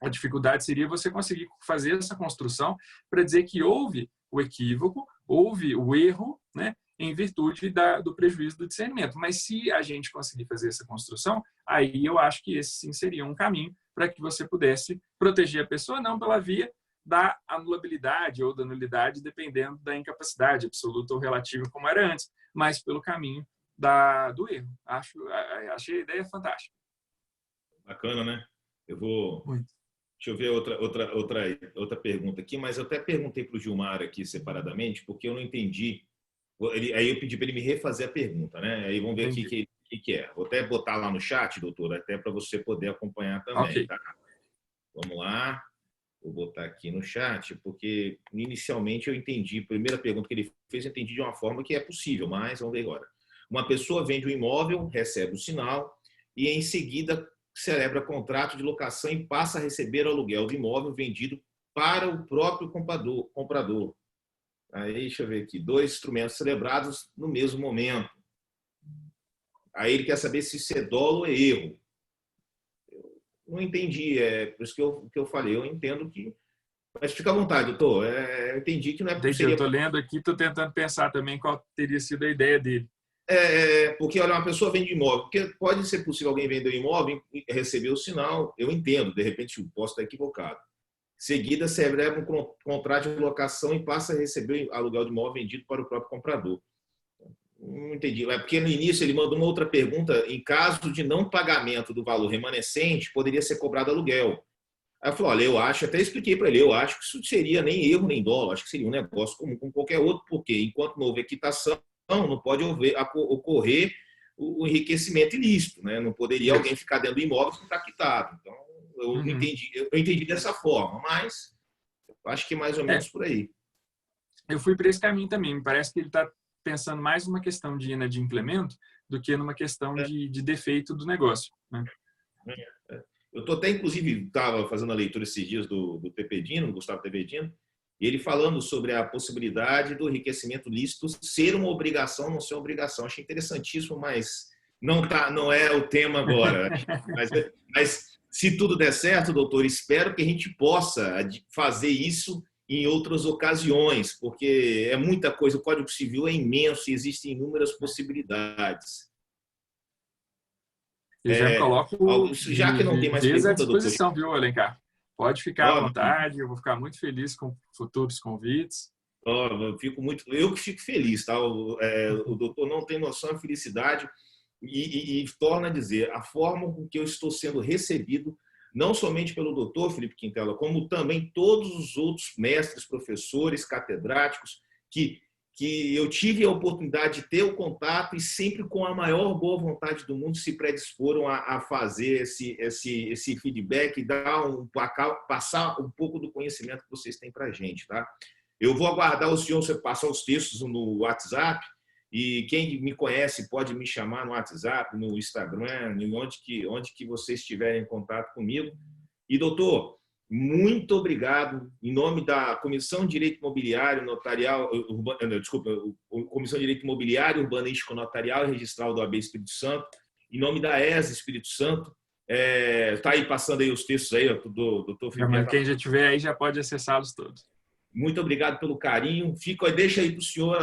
A dificuldade seria você conseguir fazer essa construção para dizer que houve o equívoco, houve o erro, né, em virtude do prejuízo do discernimento. Mas se a gente conseguir fazer essa construção, aí eu acho que esse sim seria um caminho para que você pudesse proteger a pessoa, não pela via da anulabilidade ou da nulidade, dependendo da incapacidade absoluta ou relativa, como era antes, mas pelo caminho do erro. Achei a ideia fantástica. Bacana, né? Eu vou... Muito. Deixa eu ver outra pergunta aqui, mas eu até perguntei para o Gilmar aqui separadamente, porque eu não entendi. Aí eu pedi para ele me refazer a pergunta, né? Aí vamos ver o que é. Vou até botar lá no chat, doutor, até para você poder acompanhar também. Okay. Tá? Vamos lá. Vou botar aqui no chat, porque inicialmente eu entendi. A primeira pergunta que ele fez, eu entendi de uma forma que é possível, mas vamos ver agora. Uma pessoa vende um imóvel, recebe o sinal e em seguida celebra contrato de locação e passa a receber aluguel do imóvel vendido para o próprio comprador. Aí, deixa eu ver aqui, 2 instrumentos celebrados no mesmo momento. Aí ele quer saber se isso é dolo ou é erro. não entendi. Por isso que eu falei. Eu entendo que... Mas fica à vontade, doutor. Eu entendi que não é... Entendi, eu estou lendo aqui, estou tentando pensar também qual teria sido a ideia dele. Porque, olha, uma pessoa vende imóvel, porque pode ser possível alguém vender um imóvel e receber o sinal, eu entendo, de repente eu posso estar equivocado. Seguida, celebra um contrato de locação e passa a receber o aluguel de imóvel vendido para o próprio comprador. Não entendi. É porque no início ele mandou uma outra pergunta, em caso de não pagamento do valor remanescente, poderia ser cobrado aluguel. Aí eu falei, olha, eu acho, até expliquei para ele, eu acho que isso seria nem erro nem dolo, acho que seria um negócio comum com qualquer outro, porque enquanto não houver quitação, não pode ocorrer o enriquecimento ilícito, né? Não poderia alguém ficar dentro do imóvel sem estar quitado. Então, eu entendi dessa forma, mas acho que mais ou menos por aí. Eu fui para esse caminho também. Me parece que ele está pensando mais numa questão de inadimplemento do que numa questão de defeito do negócio, né? Eu estou até, inclusive, estava fazendo a leitura esses dias do Tepedino, do Gustavo Tepedino, e ele falando sobre a possibilidade do enriquecimento lícito ser uma obrigação, não ser uma obrigação. Achei interessantíssimo, mas não é o tema agora. Mas se tudo der certo, doutor, espero que a gente possa fazer isso em outras ocasiões, porque é muita coisa. O Código Civil é imenso e existem inúmeras possibilidades. Eu já me coloco já que não tem mais à pergunta, disposição, doutor. viu, Alencar? Pode ficar à vontade, eu vou ficar muito feliz com futuros convites. Eu que fico feliz, tá? O doutor não tem noção da felicidade e torna a dizer, a forma com que eu estou sendo recebido, não somente pelo doutor Felipe Quintela, como também todos os outros mestres, professores, catedráticos que eu tive a oportunidade de ter o contato e sempre com a maior boa vontade do mundo se predisporam a fazer esse feedback e passar um pouco do conhecimento que vocês têm para a gente, tá? Eu vou aguardar o senhor passar os textos no WhatsApp e quem me conhece pode me chamar no WhatsApp, no Instagram, onde que vocês estiverem em contato comigo. E, doutor, muito obrigado, em nome da Comissão de Direito Imobiliário Notarial, Comissão de Direito Imobiliário, Urbanístico Notarial e Registral do AB Espírito Santo, em nome da ESA Espírito Santo, está aí passando aí os textos aí, do doutor Felipe. Quem já tiver aí já pode acessá-los todos. Muito obrigado pelo carinho. Deixa aí para o senhor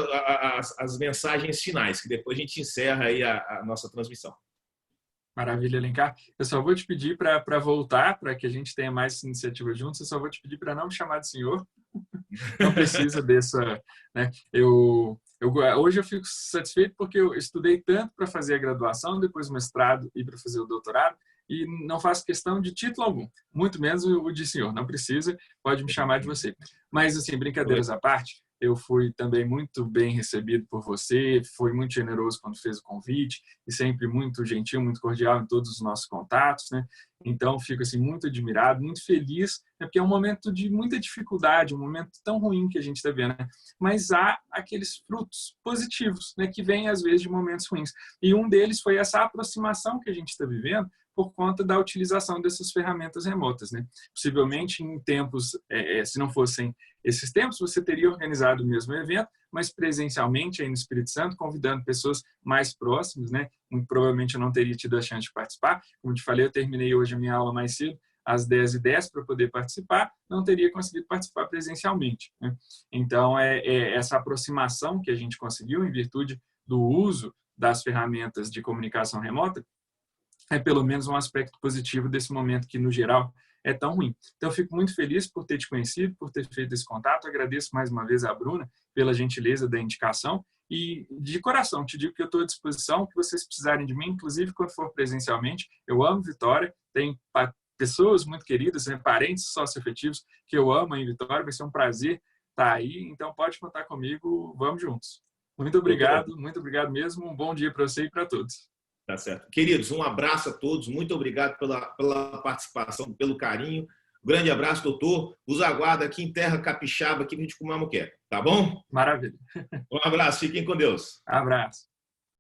as mensagens finais, que depois a gente encerra aí a nossa transmissão. Maravilha, Alencar. Eu só vou te pedir para voltar, para que a gente tenha mais iniciativa juntos, eu só vou te pedir para não me chamar de senhor. Não precisa dessa... Né? Hoje eu fico satisfeito porque eu estudei tanto para fazer a graduação, depois o mestrado e para fazer o doutorado, e não faço questão de título algum, muito menos o de senhor. Não precisa, pode me chamar de você. Mas, assim, brincadeiras à parte, eu fui também muito bem recebido por você, foi muito generoso quando fez o convite e sempre muito gentil, muito cordial em todos os nossos contatos, né? Então, fico assim, muito admirado, muito feliz, né? Porque é um momento de muita dificuldade, um momento tão ruim que a gente está vendo, né? Mas há aqueles frutos positivos, né? Que vêm, às vezes, de momentos ruins. E um deles foi essa aproximação que a gente está vivendo por conta da utilização dessas ferramentas remotas, né? Possivelmente, em tempos, se não fossem esses tempos, você teria organizado o mesmo evento, mas presencialmente aí no Espírito Santo, convidando pessoas mais próximas, né? Muito provavelmente eu não teria tido a chance de participar. Como te falei, eu terminei hoje a minha aula mais cedo, às 10h10, para poder participar, não teria conseguido participar presencialmente, né? Então, essa aproximação que a gente conseguiu em virtude do uso das ferramentas de comunicação remota, é pelo menos um aspecto positivo desse momento que, no geral, é tão ruim. Então, eu fico muito feliz por ter te conhecido, por ter feito esse contato. Agradeço mais uma vez a Bruna pela gentileza da indicação e, de coração, te digo que eu estou à disposição, que vocês precisarem de mim, inclusive quando for presencialmente. Eu amo Vitória, tem pessoas muito queridas, né, parentes sócio-efetivos que eu amo em Vitória, vai ser um prazer estar aí, então pode contar comigo, vamos juntos. Muito obrigado mesmo, um bom dia para você e para todos. Tá certo. Queridos, um abraço a todos. Muito obrigado pela participação, pelo carinho. Um grande abraço, doutor. Os aguardo aqui em Terra Capixaba, aqui no Iticumamuqué. Tá bom? Maravilha. Um abraço. Fiquem com Deus. Abraço.